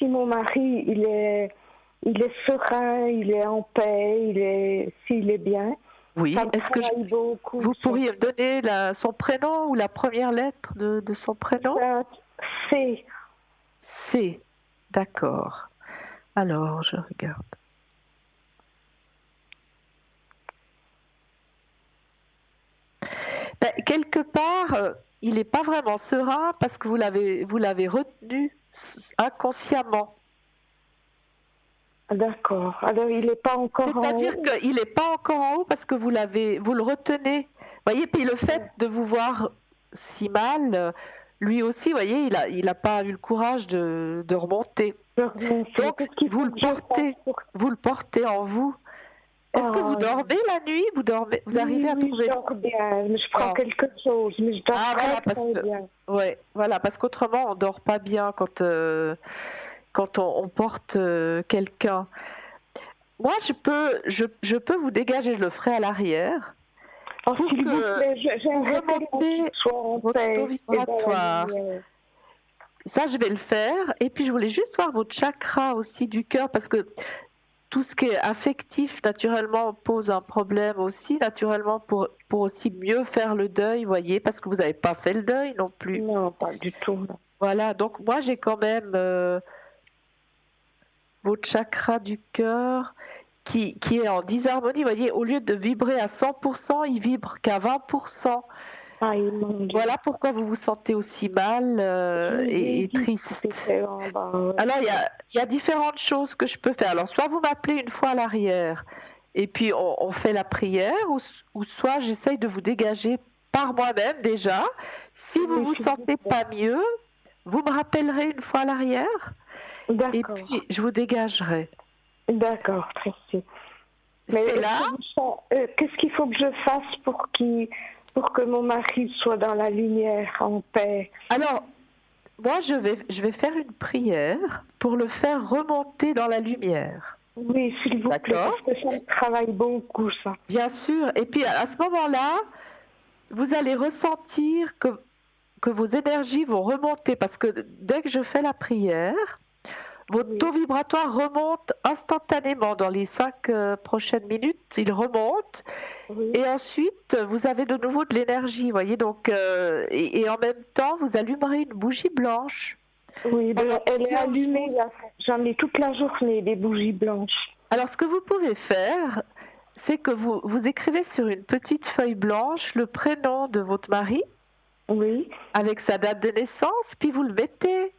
mon mari il est serein, il est en paix, s'il est bien? Oui. Est-ce que vous pourriez me donner son prénom ou la première lettre de son prénom? C. C. D'accord. Alors, je regarde. Quelque part, il n'est pas vraiment serein parce que vous l'avez retenu inconsciemment. D'accord. Alors, il n'est pas encore en haut. C'est-à-dire qu'il n'est pas encore en haut parce que vous le retenez. Vous voyez, puis le fait de vous voir si mal, lui aussi, vous voyez, il n'a pas eu le courage de remonter. Donc, vous le portez en vous. Est-ce que vous dormez la nuit? Vous arrivez à trouver... je dors bien, mais je prends quelque chose, mais je dors très bien. Ouais, voilà, parce qu'autrement, on dort pas bien quand on porte quelqu'un. Moi, je peux vous dégager, je le ferai à l'arrière. Pour remonter votre taux vibratoire. Ça, je vais le faire. Et puis, je voulais juste voir votre chakra aussi du cœur, parce que tout ce qui est affectif, naturellement, pose un problème aussi, naturellement, pour aussi mieux faire le deuil, vous voyez, parce que vous n'avez pas fait le deuil non plus. Non, pas du tout. Non. Voilà, donc moi, j'ai quand même votre chakra du cœur qui est en disharmonie, vous voyez, au lieu de vibrer à 100%, il vibre qu'à 20%. Voilà pourquoi vous vous sentez aussi mal et triste. Alors, il y a différentes choses que je peux faire. Alors, soit vous m'appelez une fois à l'arrière et puis on fait la prière, ou soit j'essaye de vous dégager par moi-même déjà. Si vous vous sentez pas mieux, vous me rappellerez une fois à l'arrière et puis je vous dégagerai. D'accord, merci. Mais qu'est-ce qu'il faut que je fasse pour que mon mari soit dans la lumière, en paix? Alors, moi, je vais faire une prière pour le faire remonter dans la lumière. Oui, s'il vous plaît, parce que ça me travaille beaucoup, ça. Bien sûr. Et puis, à ce moment-là, vous allez ressentir que vos énergies vont remonter, parce que dès que je fais la prière, votre taux vibratoire remonte instantanément dans les 5 prochaines minutes. Il remonte et ensuite vous avez de nouveau de l'énergie, vous voyez. Donc et en même temps vous allumerez une bougie blanche. Oui, elle est allumée. J'en ai toute la journée des bougies blanches. Alors ce que vous pouvez faire, c'est que vous écrivez sur une petite feuille blanche le prénom de votre mari, avec sa date de naissance, puis vous le mettez.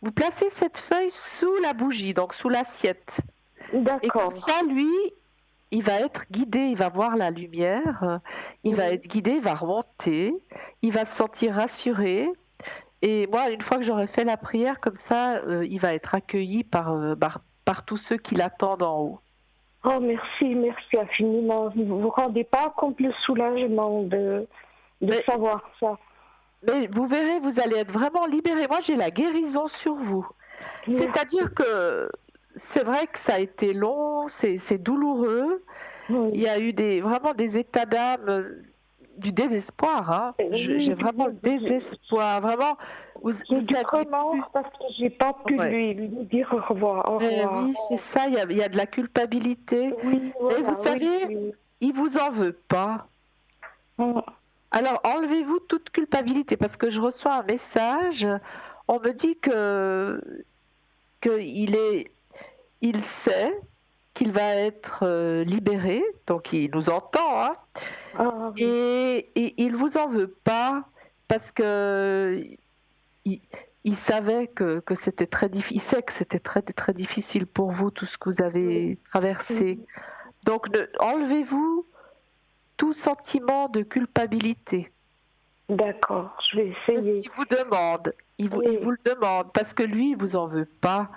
Vous placez cette feuille sous la bougie, donc sous l'assiette. D'accord. Et comme ça, lui, il va être guidé, il va voir la lumière, il va être guidé, il va remonter, il va se sentir rassuré. Et moi, une fois que j'aurai fait la prière, comme ça, il va être accueilli par tous ceux qui l'attendent en haut. Oh, merci infiniment. Vous ne vous rendez pas compte le soulagement de savoir ça. Mais vous verrez, vous allez être vraiment libéré. Moi, j'ai la guérison sur vous. Oui. C'est-à-dire que c'est vrai que ça a été long, c'est douloureux. Oui. Il y a eu vraiment des états d'âme, du désespoir. Hein. J'ai vraiment le désespoir. Vraiment, vous remords parce que j'ai pas pu lui dire au revoir. Oui, c'est ça. Il y a de la culpabilité. Oui, voilà, et vous savez, il vous en veut pas. Alors, enlevez-vous toute culpabilité, parce que je reçois un message, on me dit il sait qu'il va être libéré, donc il nous entend, hein, et il vous en veut pas, parce que il savait que c'était très difficile, il sait que c'était très, très difficile pour vous, tout ce que vous avez traversé. Donc, enlevez-vous tout sentiment de culpabilité. D'accord, je vais essayer. C'est ce qu'il vous demande. Il vous le demande parce que lui, il vous en veut pas.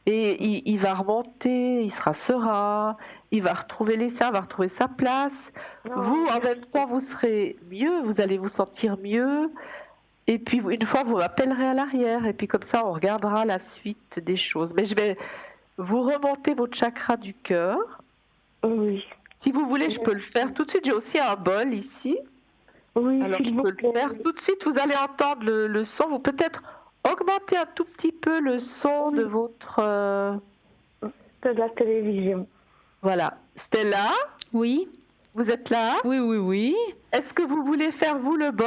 Et il va remonter, il sera serein, il va retrouver les siens, il va retrouver sa place. Vous, en même temps, vous serez mieux, vous allez vous sentir mieux. Et puis, une fois, vous m'appellerez à l'arrière. Et puis, comme ça, on regardera la suite des choses. Mais je vais vous remonter votre chakra du cœur. Oui. Si vous voulez, je peux le faire tout de suite. J'ai aussi un bol ici. Oui, alors je peux le faire tout de suite. Vous allez entendre le son. Vous peut-être augmenter un tout petit peu le son de votre... de la télévision. Voilà. Stella? Oui. Vous êtes là? Oui. Est-ce que vous voulez faire, vous, le bol?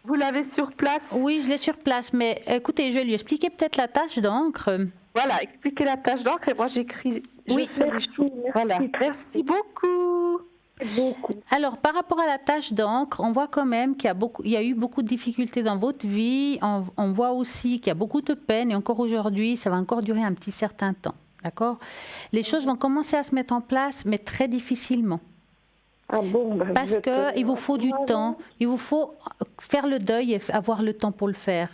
Vous l'avez sur place? Oui, je l'ai sur place. Mais écoutez, je vais lui expliquer peut-être la tâche d'encre. Voilà, expliquez la tâche d'encre et moi j'écris. Voilà, merci beaucoup. Alors, par rapport à la tâche d'encre, on voit quand même qu'il y a eu beaucoup de difficultés dans votre vie. On voit aussi qu'il y a beaucoup de peine et encore aujourd'hui, ça va encore durer un petit certain temps. D'accord? Les choses vont commencer à se mettre en place, mais très difficilement. Ah bon, parce qu'il vous faut du temps. Il vous faut faire le deuil et avoir le temps pour le faire.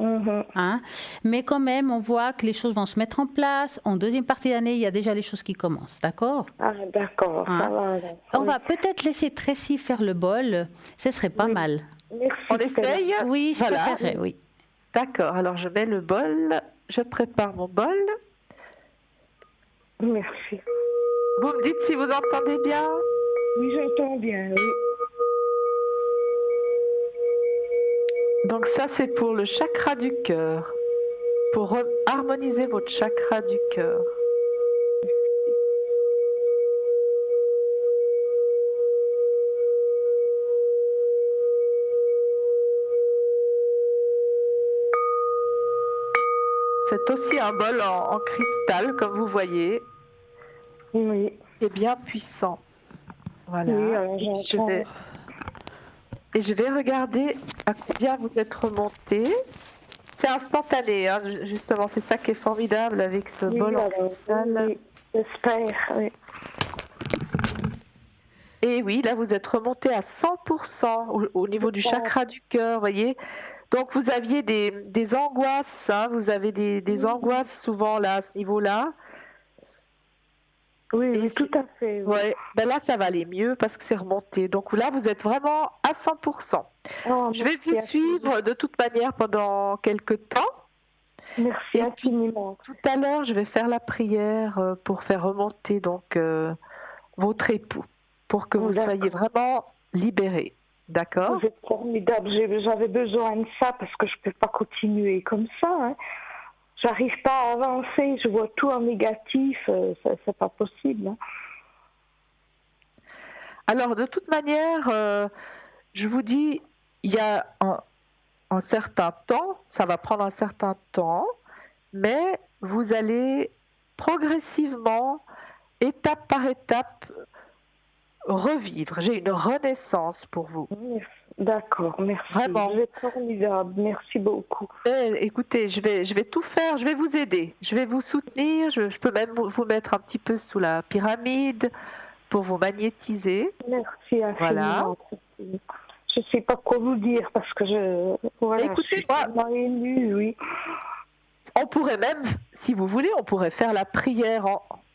Hein? Mais quand même, on voit que les choses vont se mettre en place. En deuxième partie d'année, il y a déjà les choses qui commencent, d'accord? Ah, d'accord, ça va. Alors. On va peut-être laisser Tracy faire le bol. Ce serait pas mal. Merci. On essaye? Oui, je préférerais, oui. D'accord, alors je mets le bol. Je prépare mon bol. Merci. Vous me dites si vous entendez bien? Oui, j'entends bien, oui. Donc ça, c'est pour le chakra du cœur, pour harmoniser votre chakra du cœur. C'est aussi un bol en cristal, comme vous voyez. Oui. C'est bien puissant. Voilà. Oui, alors Et je vais regarder à combien vous êtes remonté. C'est instantané, hein, justement. C'est ça qui est formidable avec ce bol en cristal. Oui, j'espère, oui. Et oui, là, vous êtes remonté à 100% au niveau du chakra du cœur, vous voyez. Donc, vous aviez des angoisses, hein, vous avez des angoisses souvent là, à ce niveau-là. Oui, oui, tout à fait. Oui. Ouais, ben là, ça va aller mieux parce que c'est remonté. Donc là, vous êtes vraiment à 100%. Oh, je vais vous suivre de toute manière pendant quelques temps. Merci infiniment. Tout à l'heure, je vais faire la prière pour faire remonter donc votre époux, pour que vous soyez vraiment libérés. D'accord? Vous êtes formidable. J'avais besoin de ça parce que je ne peux pas continuer comme ça. Hein. J'arrive pas à avancer, je vois tout en négatif, c'est pas possible. Hein. Alors, de toute manière, je vous dis, il y a un certain temps, ça va prendre un certain temps, mais vous allez progressivement, étape par étape, revivre. J'ai une renaissance pour vous. D'accord, merci. Vraiment. Vous êtes formidable, merci beaucoup. Écoutez, je vais tout faire, je vais vous aider, je vais vous soutenir, je peux même vous mettre un petit peu sous la pyramide pour vous magnétiser. Merci infiniment. Voilà. Je ne sais pas quoi vous dire parce que voilà, écoutez, je suis tellement émue, oui. On pourrait même, si vous voulez, on pourrait faire la prière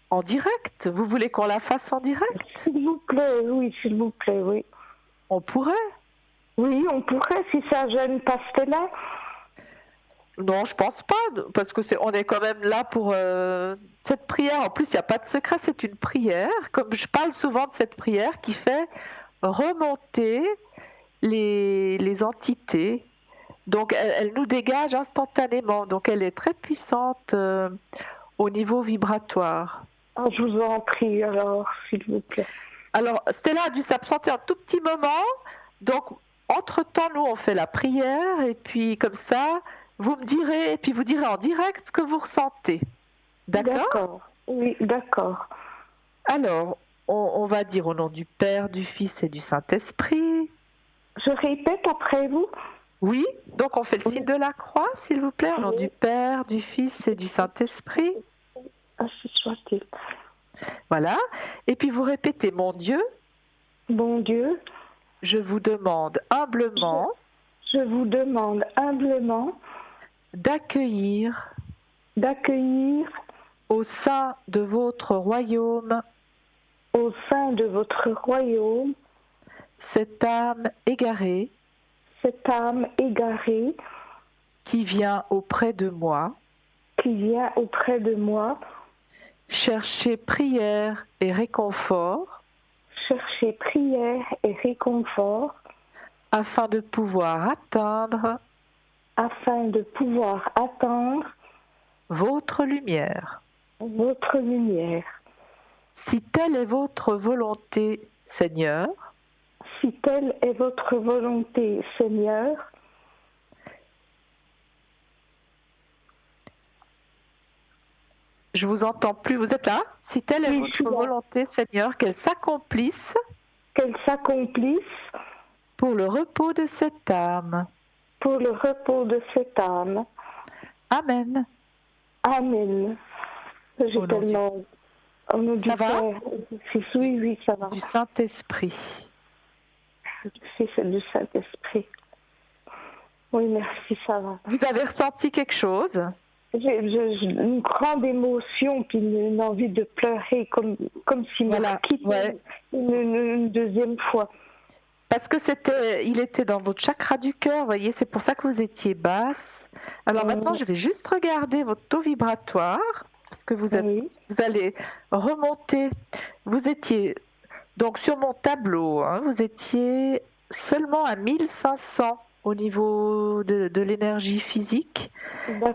en direct. Vous voulez qu'on la fasse en direct? S'il vous plaît, oui, s'il vous plaît, oui. On pourrait? Oui, on pourrait si ça gêne pas cela. Non, je pense pas, parce que on est quand même là pour cette prière. En plus, il n'y a pas de secret, c'est une prière. Comme je parle souvent de cette prière qui fait remonter les entités. Donc, elle nous dégage instantanément. Donc, elle est très puissante au niveau vibratoire. Ah, je vous en prie, alors, s'il vous plaît. Alors, Stella a dû s'absenter un tout petit moment. Donc, entre-temps, nous, on fait la prière. Et puis, comme ça, vous me direz, et puis vous direz en direct ce que vous ressentez. D'accord? D'accord. Oui, d'accord. Alors, on va dire au nom du Père, du Fils et du Saint-Esprit. Je répète après vous? Oui, donc on fait le signe de la croix, s'il vous plaît, au nom du Père, du Fils et du Saint-Esprit. Ainsi soit-il. Voilà. Et puis vous répétez, mon Dieu. Mon Dieu. Je vous demande humblement. Je vous demande humblement. D'accueillir. Au sein de votre royaume. Au sein de votre royaume. Cette âme égarée. Cette âme égarée. Qui vient auprès de moi. Qui vient auprès de moi. Chercher prière et réconfort. Chercher prière et réconfort. Afin de pouvoir atteindre. Votre lumière. Votre lumière. Si telle est votre volonté, Seigneur. Si telle est votre volonté, Seigneur. Je vous entends plus, vous êtes là? Si telle est votre volonté, Seigneur, qu'elle s'accomplisse. Qu'elle s'accomplisse. Pour le repos de cette âme. Pour le repos de cette âme. Amen. Amen. J'ai tellement... Au nom du Père, oui, oui, ça va. Du Saint-Esprit. Du Fils et du Saint-Esprit. Oui, merci, ça va. Vous avez ressenti quelque chose? J'ai une grande émotion, puis une envie de pleurer, comme s'il me quittait une deuxième fois. Parce que il était dans votre chakra du cœur, vous voyez, c'est pour ça que vous étiez basse. Alors maintenant, je vais juste regarder votre taux vibratoire, parce que vous allez remonter. Vous étiez, donc sur mon tableau, hein, vous étiez seulement à 1500 au niveau de l'énergie physique.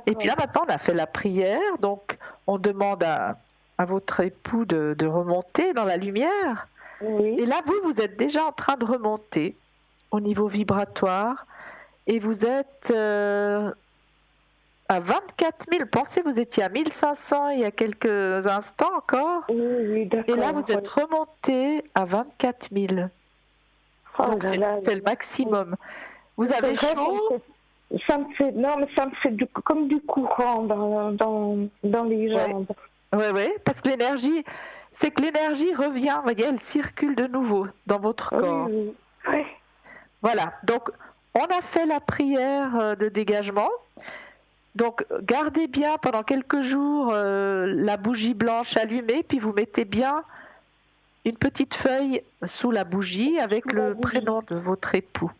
Et puis là, maintenant, on a fait la prière, donc on demande à votre époux de remonter dans la lumière. Oui. Et là, vous êtes déjà en train de remonter au niveau vibratoire et vous êtes à 24 000. Pensez, vous étiez à 1500 il y a quelques instants encore. Oui, d'accord. Et là, vous êtes remonté à 24 000. Donc, c'est le maximum. Vous avez chaud? Ça me fait comme du courant dans les jambes. Oui, parce que l'énergie revient, vous voyez, elle circule de nouveau dans votre corps. Oui. Voilà, donc on a fait la prière de dégagement. Donc gardez bien pendant quelques jours la bougie blanche allumée, puis vous mettez bien une petite feuille sous la bougie avec le prénom de votre époux.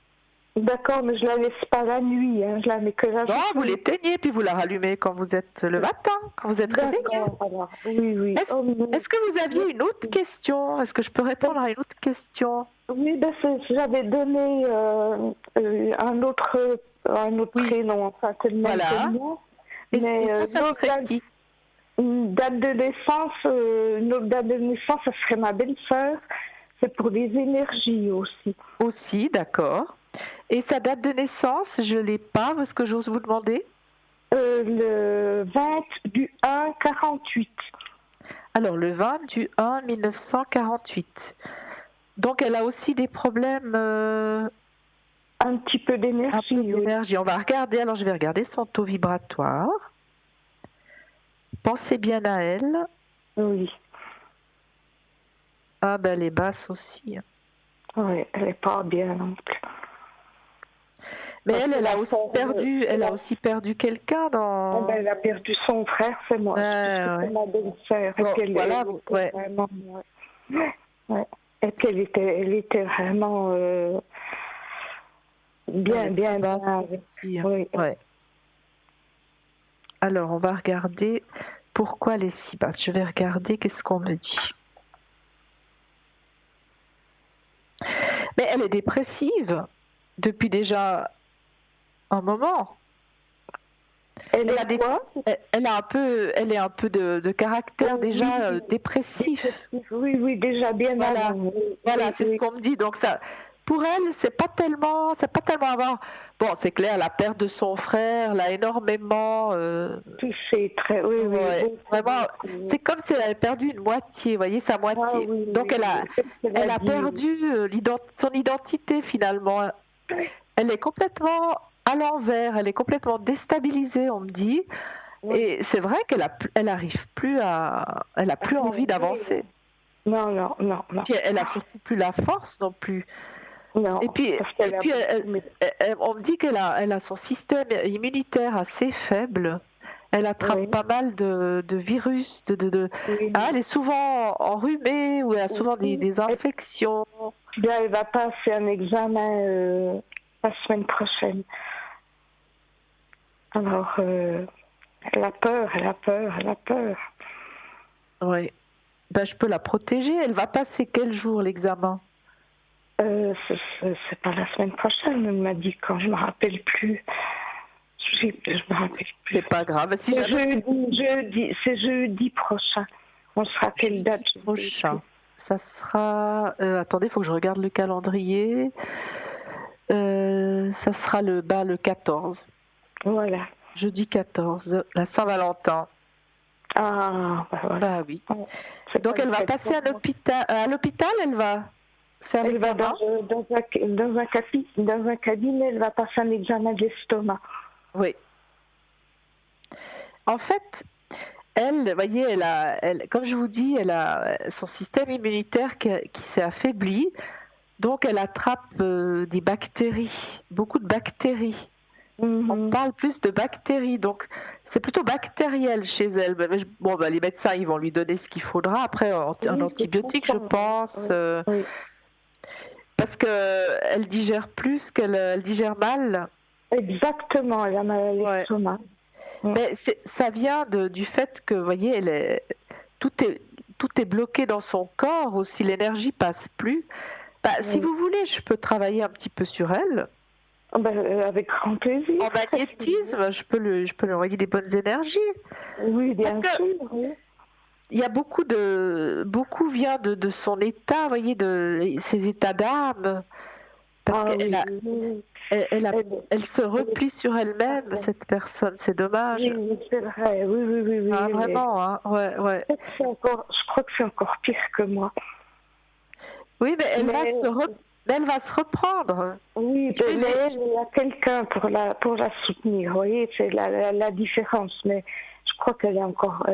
D'accord, mais je la laisse pas la nuit, hein. Je la mets que la journée. Non, vous l'éteignez puis vous la rallumez quand vous êtes le matin, quand vous êtes réveillé. Alors. Oui. Est-ce que vous aviez une autre question? Est-ce que je peux répondre à une autre question? Oui, j'avais donné un autre prénom, enfin c'est le même prénom. Mais ça serait qui? Une date de naissance, ça serait ma belle-sœur. C'est pour les énergies aussi. Aussi, d'accord. Et sa date de naissance, je ne l'ai pas. Est-ce que j'ose vous demander? Le 20/1/48. Alors, le 20/1/1948. Donc, elle a aussi des problèmes... Un petit peu d'énergie. On va regarder. Alors, je vais regarder son taux vibratoire. Pensez bien à elle. Oui. Ah, ben, elle est basse aussi. Oui, elle n'est pas bien non plus. Mais elle a aussi perdu quelqu'un dans... Elle a perdu son frère, c'est moi. C'est ma belle-sœur. Et puis elle était vraiment bien basse aussi. Oui. Alors, on va regarder pourquoi elle est si basse. Je vais regarder qu'est-ce qu'on me dit. Mais elle est dépressive depuis déjà un moment. Elle est un peu de caractère déjà dépressif. Oui, déjà bien. Voilà, c'est ce qu'on me dit. Donc ça, pour elle, c'est pas tellement avoir. Bon, c'est clair, la perte de son frère l'a énormément touchée. Vraiment, c'est comme si elle avait perdu une moitié. Vous voyez, sa moitié. Donc elle a perdu son identité finalement. Elle est complètement à l'envers, elle est complètement déstabilisée, on me dit. Et c'est vrai qu'elle arrive plus elle a plus envie d'avancer. Non. Puis elle a surtout plus la force non plus. Non, et puis on me dit qu'elle a son système immunitaire assez faible. Elle attrape pas mal de virus. Elle est souvent enrhumée ou elle a souvent des infections. Bien, elle va passer un examen la semaine prochaine. Alors, elle a peur. Oui. Ben, je peux la protéger. Elle va passer quel jour l'examen? C'est pas la semaine prochaine, elle m'a dit quand, je me rappelle plus. Je me rappelle plus. C'est pas grave. Si c'est jeudi prochain. On sera quelle date prochain? Ça sera... attendez, il faut que je regarde le calendrier. Ça sera le 14. Voilà. Jeudi 14, la Saint-Valentin. Ah, voilà. Bah oui. Donc elle va passer à l'hôpital. À l'hôpital, elle va faire l'examen. Dans un cabinet, elle va passer un examen de l'estomac. Oui. En fait, elle, voyez, comme je vous dis, elle a son système immunitaire qui s'est affaibli. Donc elle attrape des bactéries, beaucoup de bactéries. On parle plus de bactéries, donc c'est plutôt bactériel chez elle. Mais les médecins, ils vont lui donner ce qu'il faudra. Après, un antibiotique, je pense, parce qu'elle digère plus, elle digère mal. Exactement, elle a mal à l'estomac. Mais ça vient du fait que, vous voyez, tout est bloqué dans son corps aussi, l'énergie passe plus. Si vous voulez, je peux travailler un petit peu sur elle. Avec grand plaisir. En magnétisme, je peux lui envoyer des bonnes énergies. Oui, bien sûr. Il y a beaucoup vient de son état, vous voyez, de ses états d'âme. Parce qu'elle se replie sur elle-même, cette personne, c'est dommage. Oui, c'est vrai, oui. Vraiment, hein, ouais. Je crois que c'est encore pire que moi. Oui, mais elle va se reprendre. Oui, mais il y a quelqu'un pour la soutenir, vous voyez, c'est la différence, mais je crois qu'elle est encore...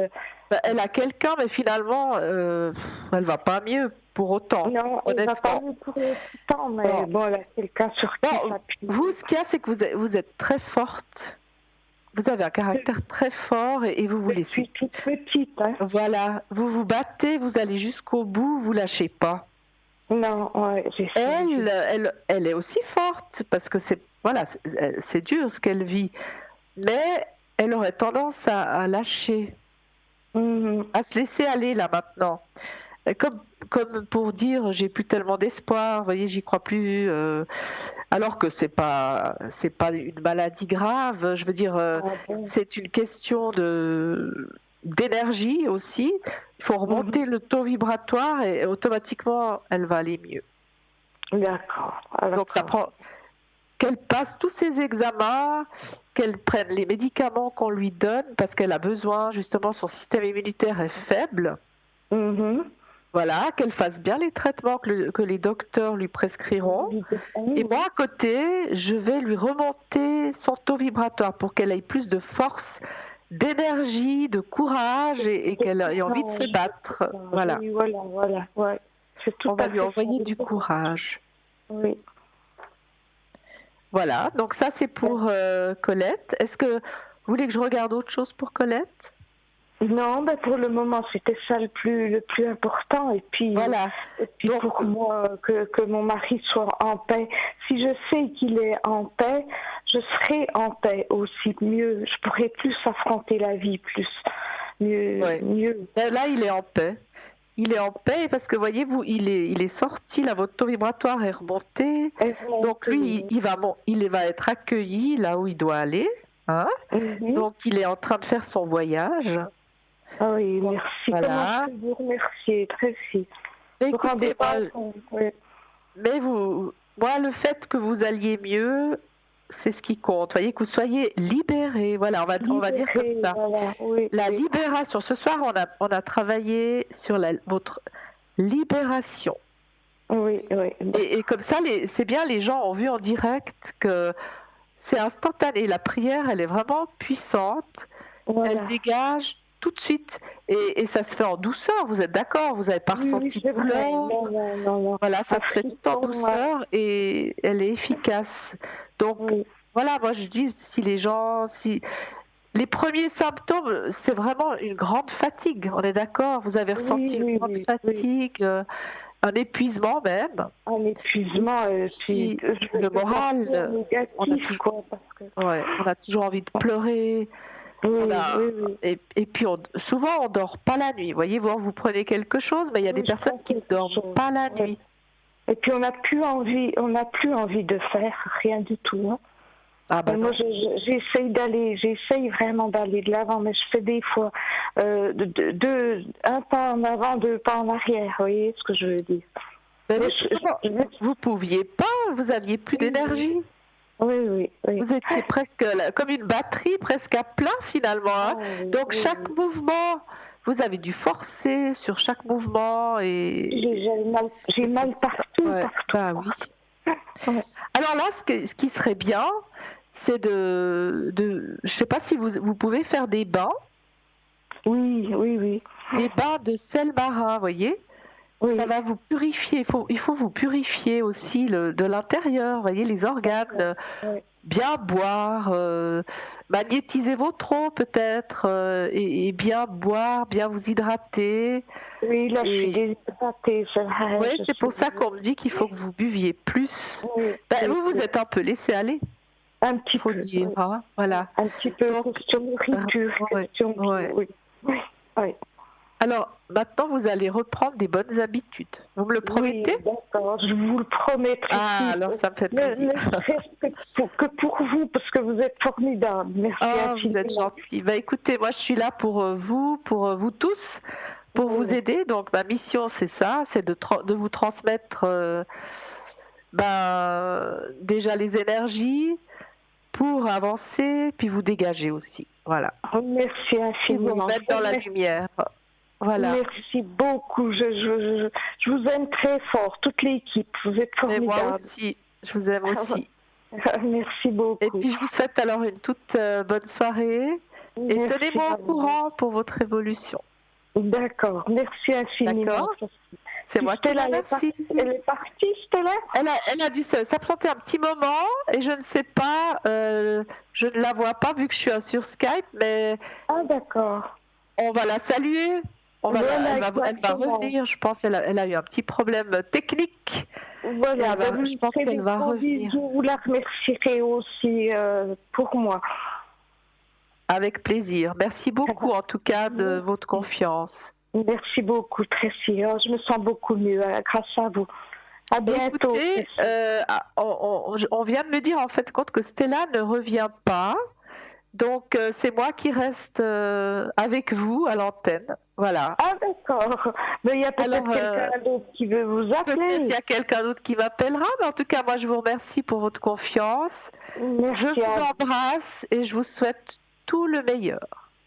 Elle a quelqu'un, mais finalement, elle va pas mieux pour autant. Non, elle va pas mieux pour autant, mais elle a quelqu'un sur qui s'appuyer. Vous, ce qu'il y a, c'est que vous êtes très forte. Vous avez un caractère très fort et vous voulez... Je suis toute petite. Hein. Voilà, vous vous battez, vous allez jusqu'au bout, vous lâchez pas. Non, elle est aussi forte parce que c'est dur ce qu'elle vit, mais elle aurait tendance à lâcher, à se laisser aller là maintenant, comme pour dire j'ai plus tellement d'espoir, vous voyez, j'y crois plus, alors que c'est pas une maladie grave, je veux dire, c'est une question d'énergie aussi. Il faut remonter le taux vibratoire et automatiquement elle va aller mieux. D'accord. Donc ça prend qu'elle passe tous ses examens, qu'elle prenne les médicaments qu'on lui donne parce qu'elle a besoin, justement, son système immunitaire est faible. Voilà, qu'elle fasse bien les traitements que les docteurs lui prescriront. Et moi, à côté, je vais lui remonter son taux vibratoire pour qu'elle ait plus de force, d'énergie, de courage et qu'elle ait envie de se battre. Voilà. Oui, voilà. Ouais. On va lui envoyer du courage. Oui. Voilà, donc ça c'est pour Colette. Est-ce que vous voulez que je regarde autre chose pour Colette ? Non, pour le moment c'était ça le plus important. Et puis, voilà. Donc, pour moi, que mon mari soit en paix. Si je sais qu'il est en paix, je serai en paix aussi. Mieux, je pourrai plus affronter la vie, mieux. Là, il est en paix. Il est en paix parce que voyez-vous, il est sorti, là, votre taux vibratoire est remonté. Donc lui, il va être accueilli là où il doit aller. Hein. Donc il est en train de faire son voyage. Ah oui, merci. Voilà. Comment je peux vous remercier, Tracy. Écoutez, mais moi, le fait que vous alliez mieux, c'est ce qui compte. Voyez, que vous soyez libérés. Voilà, on va dire comme ça. Voilà, la libération. Ce soir, on a travaillé sur votre libération. Oui. Et comme ça, c'est bien, les gens ont vu en direct que c'est instantané. La prière, elle est vraiment puissante. Voilà. Elle dégage tout de suite. Et ça se fait en douceur. Vous êtes d'accord ? Vous n'avez pas ressenti de douleur ? Non. Voilà, ça se fait tout en douceur et elle est efficace. Donc, voilà, moi je dis, si les premiers symptômes, c'est vraiment une grande fatigue, on est d'accord ? Vous avez ressenti une grande fatigue, un épuisement même. Un épuisement, puis le moral, on a toujours envie de pleurer. Et puis souvent on dort pas la nuit. Voyez, vous prenez quelque chose, mais il y a des personnes qui ne dorment pas la nuit. Et puis on n'a plus envie de faire rien du tout. Hein. Moi, j'essaye vraiment d'aller de l'avant, mais je fais des fois un pas en avant, 2 pas en arrière. Vous voyez ce que je veux dire ? Vous pouviez pas, vous aviez plus d'énergie. Oui. Vous étiez presque comme une batterie, presque à plein finalement. Hein. Donc chaque mouvement, vous avez dû forcer sur chaque mouvement et j'ai mal partout. Oui. Alors là, ce qui serait bien, c'est je sais pas si vous pouvez faire des bains. Oui. Des bains de sel marin, vous voyez. Oui. Ça va vous purifier. Il faut vous purifier aussi de l'intérieur, voyez, les organes. bien boire, magnétisez votre eau peut-être, et bien boire, bien vous hydrater. Oui, là, je suis déshydratée. Oui, c'est pour ça qu'on me dit qu'il faut que vous buviez plus. Oui, vous êtes un peu laissé aller. Un petit faut peu. dire, Oui. hein, voilà. Un petit peu. Donc, question nourriture, question. Oui. Oui. Alors, maintenant, vous allez reprendre des bonnes habitudes. Vous me le promettez? Oui, d'accord, je vous le promets. Ah, alors ça me fait plaisir. Ne serait-ce que pour vous, parce que vous êtes formidable. Merci infiniment. Vous êtes gentil. Écoutez, moi, je suis là pour vous tous, pour vous aider. Donc, ma mission, c'est ça, c'est de vous transmettre déjà les énergies pour avancer, puis vous dégager aussi. Voilà. Merci infiniment. Vous mettre dans la lumière. Voilà. Merci beaucoup. Je vous aime très fort, toute l'équipe. Vous êtes formidable. Mais moi aussi, je vous aime aussi. Merci beaucoup. Et puis je vous souhaite alors une toute bonne soirée. Et tenez-moi au courant pour votre évolution. D'accord, merci infiniment. D'accord. C'est moi qui vous remercie. Elle est partie, Stella? Elle a dû s'absenter un petit moment et je ne sais pas, je ne la vois pas vu que je suis sur Skype, mais... Ah d'accord. On va la saluer. Elle va revenir, je pense. Elle a eu un petit problème technique. Voilà, je pense qu'elle va revenir. Vous la remercierez aussi pour moi. Avec plaisir. Merci beaucoup en tout cas de votre confiance. Merci beaucoup, Tracy. Je me sens beaucoup mieux grâce à vous. À bientôt. Écoutez, on vient de me dire en fait compte que Stella ne revient pas. Donc, c'est moi qui reste avec vous à l'antenne. Voilà. Ah, d'accord. Mais il y a peut-être quelqu'un d'autre qui veut vous appeler. Peut-être qu'il y a quelqu'un d'autre qui m'appellera. Mais en tout cas, moi, je vous remercie pour votre confiance. Merci. Je vous embrasse et je vous souhaite tout le meilleur.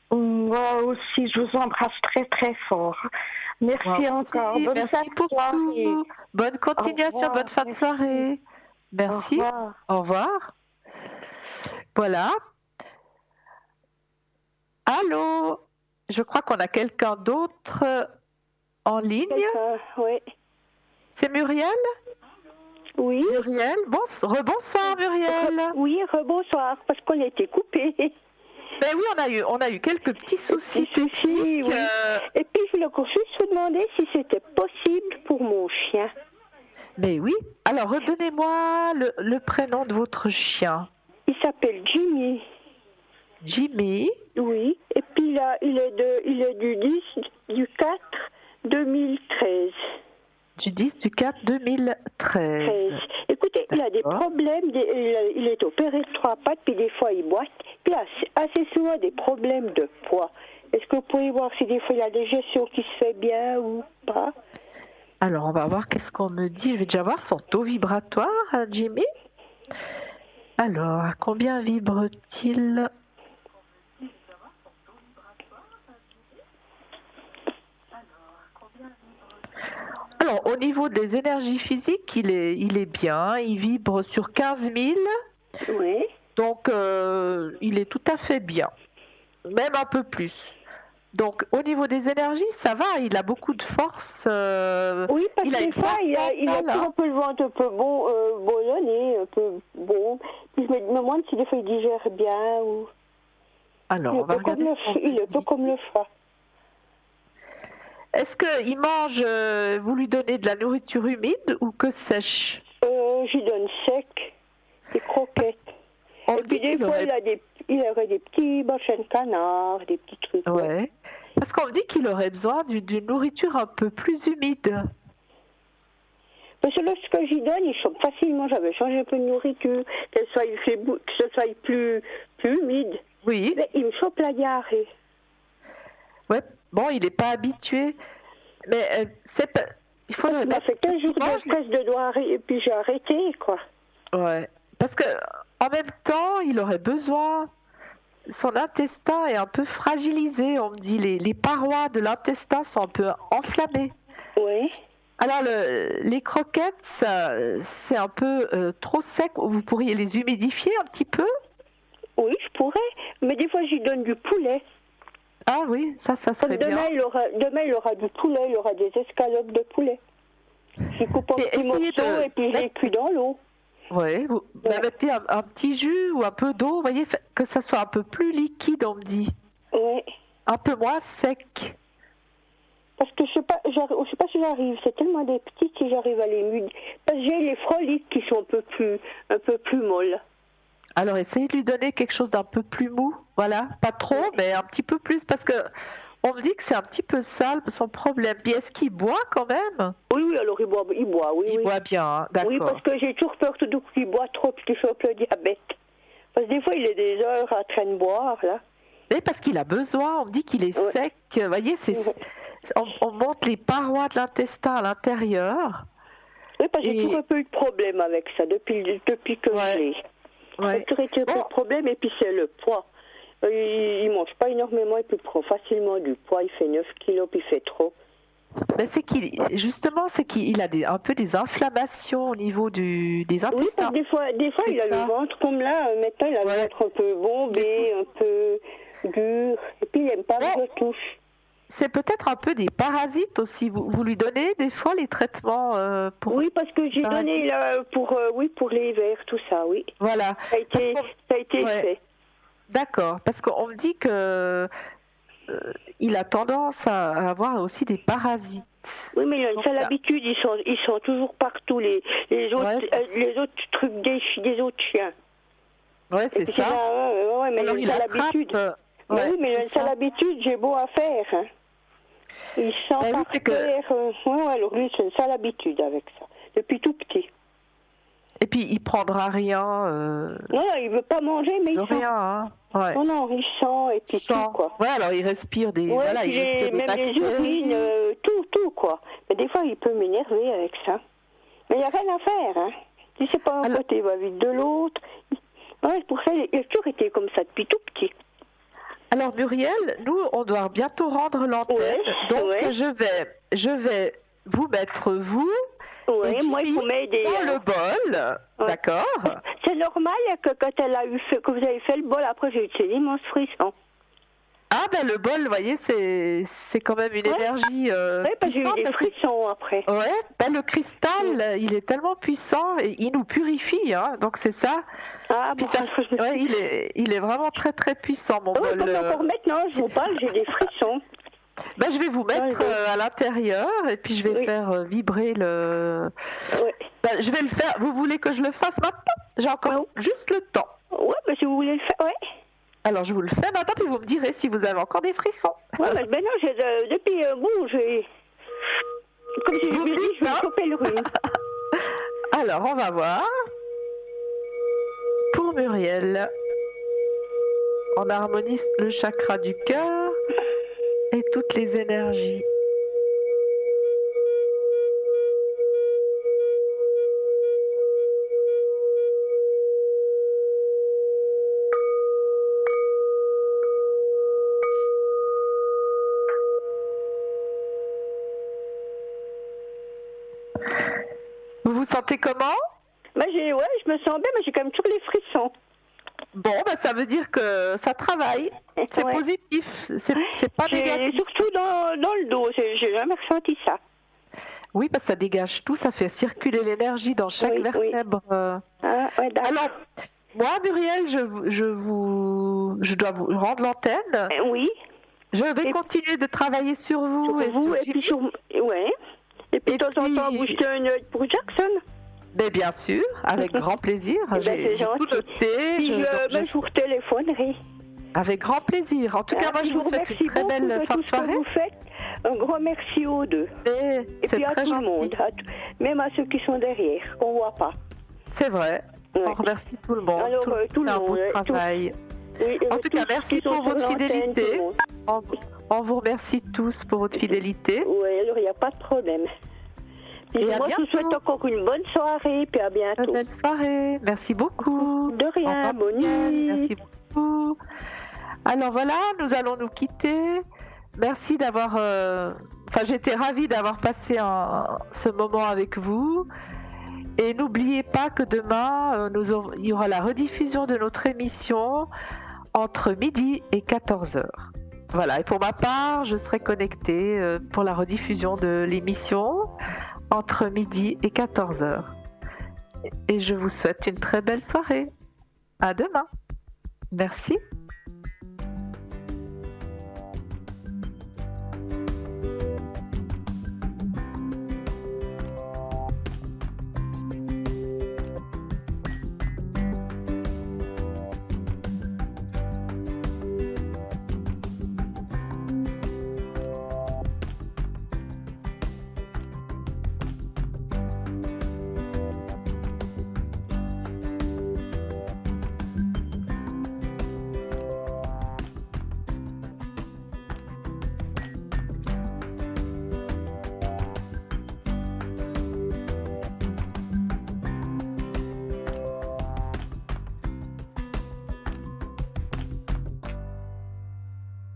Moi aussi, je vous embrasse très, très fort. Merci encore. Bonne merci pour tout. Bonne continuation, bonne fin de soirée. Merci. Au revoir. Voilà. Allô, je crois qu'on a quelqu'un d'autre en ligne. Oui. C'est Muriel? Oui. Muriel, rebonsoir Muriel. Oui, rebonsoir, parce qu'on a été coupé. Ben oui, on a eu quelques petits soucis techniques. Oui. Et puis je voulais juste vous demander si c'était possible pour mon chien. Ben oui. Alors redonnez-moi le prénom de votre chien. Il s'appelle Jimmy. Jimmy. Oui, et puis là, il est du 4 2013. Du 10 du 4 2013. Écoutez, il a des problèmes, il est opéré de 3 pattes, puis des fois il boite, puis assez souvent des problèmes de poids. Est-ce que vous pouvez voir si des fois il a des gestions qui se fait bien ou pas? Alors, on va voir qu'est-ce qu'on me dit. Je vais déjà voir son taux vibratoire, Jimmy. Alors, à combien vibre-t-il? Alors, au niveau des énergies physiques, il est bien. Il vibre sur 15 000. Oui. Donc, il est tout à fait bien. Même un peu plus. Donc, au niveau des énergies, ça va. Il a beaucoup de force. Oui, parce que des fois, il a un peu le ventre un peu ballonné, un peu bon. Puis je me demande si des fois il digère bien ou... Alors, on va regarder il est un peu comme le chat. Est-ce qu'il mange, vous lui donnez de la nourriture humide ou que sèche? Je lui donne sec, des croquettes. Et puis des fois, il aurait des petits bachins de canard, des petits trucs. Ouais. Parce qu'on me dit qu'il aurait besoin d'une nourriture un peu plus humide. Parce que lorsque j'y donne, il chope facilement. J'avais changé un peu de nourriture, que ce soit plus humide. Oui. Mais il me chope la diarrhée. Ouais. Bon, il n'est pas habitué. Mais c'est pas... Il faut ça fait 15 jours de stress de doigts et puis j'ai arrêté, quoi. Ouais. Parce que en même temps, il aurait besoin... Son intestin est un peu fragilisé. On me dit les parois de l'intestin sont un peu enflammées. Oui. Alors, les croquettes, c'est un peu trop sec. Vous pourriez les humidifier un petit peu? Oui, je pourrais. Mais des fois, j'y donne du poulet. Ah oui, ça serait bien. Demain, il aura du poulet, il aura des escalopes de poulet. Je coupe en petits morceaux et puis je les cuis dans l'eau. Ouais, vous mettez un petit jus ou un peu d'eau, vous voyez, que ça soit un peu plus liquide, on me dit. Oui. Un peu moins sec. Parce que je sais pas si j'arrive. C'est tellement des petites si j'arrive à les mudir. Parce que j'ai les froliques qui sont un peu plus molles. Alors essayez de lui donner quelque chose d'un peu plus mou, voilà, pas trop, mais un petit peu plus, parce que on me dit que c'est un petit peu sale son problème. Puis est-ce qu'il boit quand même? Oui, alors il boit, oui. Il boit bien, hein, d'accord. Oui, parce que j'ai toujours peur tout d'un coup qu'il boit trop, qu'il chope le diabète. Parce que des fois, il est des heures en train de boire, là. Mais parce qu'il a besoin, on me dit qu'il est sec, vous voyez, on monte les parois de l'intestin à l'intérieur. Oui, parce que j'ai toujours un peu eu de problème avec ça, depuis que je l'ai. Ouais. J'ai toujours été un peu de problème, et puis c'est le poids. Il mange pas énormément, et puis il prend facilement du poids. Il fait 9 kilos, puis il fait trop. Mais c'est qu'il a un peu des inflammations au niveau des intestins. Oui, parce que des fois il a le ventre comme là. Maintenant, il a le ventre un peu bombé, un peu dur. Et puis, il n'aime pas que je touche. C'est peut-être un peu des parasites aussi. Vous lui donnez des fois les traitements pour... Oui, parce que j'ai donné là, pour les vers, tout ça, oui. Voilà. Ça a été fait. D'accord, parce qu'on me dit que il a tendance à avoir aussi des parasites. Oui, mais il a une sale habitude, ils sont toujours partout, les autres trucs des autres chiens. Ouais, c'est ça. Oui, mais il a une sale habitude. Oui, mais il a une sale habitude, j'ai beau à faire. Hein. Il sent par terre. Alors lui, c'est une sale habitude avec ça, depuis tout petit. Et puis il prendra rien. Non, il veut pas manger, mais il sent. Rien, hein. Ouais. Non, il sent et puis tout, quoi. Ouais, alors il respire des. Ouais, voilà, il respire des bactéries. Même les urines, tout, quoi. Mais des fois, il peut m'énerver avec ça. Mais il n'y a rien à faire, hein. Si c'est pas un côté, il va vite de l'autre. Ouais, pour ça, il a toujours été comme ça depuis tout petit. Alors Muriel, nous, on doit bientôt rendre l'antenne, donc je vais vous mettre vous. Oui, moi il faut m'aider. Dans le bol, d'accord. C'est normal que quand que vous avez fait le bol, après j'ai eu ces immenses frissons. Ah ben le bol, vous voyez, c'est quand même une énergie oui, parce que j'ai eu des frissons après. Ouais, ben le cristal, il est tellement puissant et il nous purifie, hein, donc c'est ça. Ah bon, il est vraiment très très puissant, mon bol. Encore maintenant, je vous parle, j'ai des frissons. Ben, je vais vous mettre à l'intérieur et puis je vais faire vibrer le... Oui. Ben, je vais le faire. Vous voulez que je le fasse maintenant? J'ai encore juste le temps. Oui, mais si vous voulez le faire, Alors je vous le fais maintenant puis vous me direz si vous avez encore des frissons. Oui, ben non, depuis j'ai... Comme si je dit, je vais choper le rhume. Alors, on va voir. Pour Muriel, on harmonise le chakra du cœur et toutes les énergies. Vous vous sentez comment? Je me sens bien, mais j'ai quand même toujours les frissons. Bon, ça veut dire que ça travaille. C'est positif. C'est pas négatif. Surtout dans le dos. J'ai jamais ressenti ça. Oui, parce que ça dégage tout. Ça fait circuler l'énergie dans chaque vertèbre. Alors, moi, Muriel, je dois vous rendre l'antenne. Oui. Je vais continuer de travailler sur vous. Et puis de temps en temps, vous jetez un œil pour Jackson. Mais bien sûr, avec grand plaisir. J'ai tout noté. Je vous retéléphonerai. Avec grand plaisir. En tout cas, moi, je vous souhaite une très belle fin de soirée. Vous faites un grand merci aux deux. Et puis à tout le monde, même à ceux qui sont derrière, qu'on ne voit pas. C'est vrai. On remercie tout le monde. Alors, tout le monde. Un beau travail. En tout cas, merci pour votre fidélité. On vous remercie tous pour votre fidélité. Oui, alors il n'y a pas de problème. Et moi, je vous souhaite encore une bonne soirée, puis à bientôt. Une belle soirée. Merci beaucoup. De rien, bonne nuit. Merci beaucoup. Alors voilà, nous allons nous quitter. Merci d'avoir... j'étais ravie d'avoir passé ce moment avec vous. Et n'oubliez pas que demain, il y aura la rediffusion de notre émission entre midi et 14h. Voilà, et pour ma part, je serai connectée pour la rediffusion de l'émission entre midi et 14h. et je vous souhaite une très belle soirée. À demain. Merci.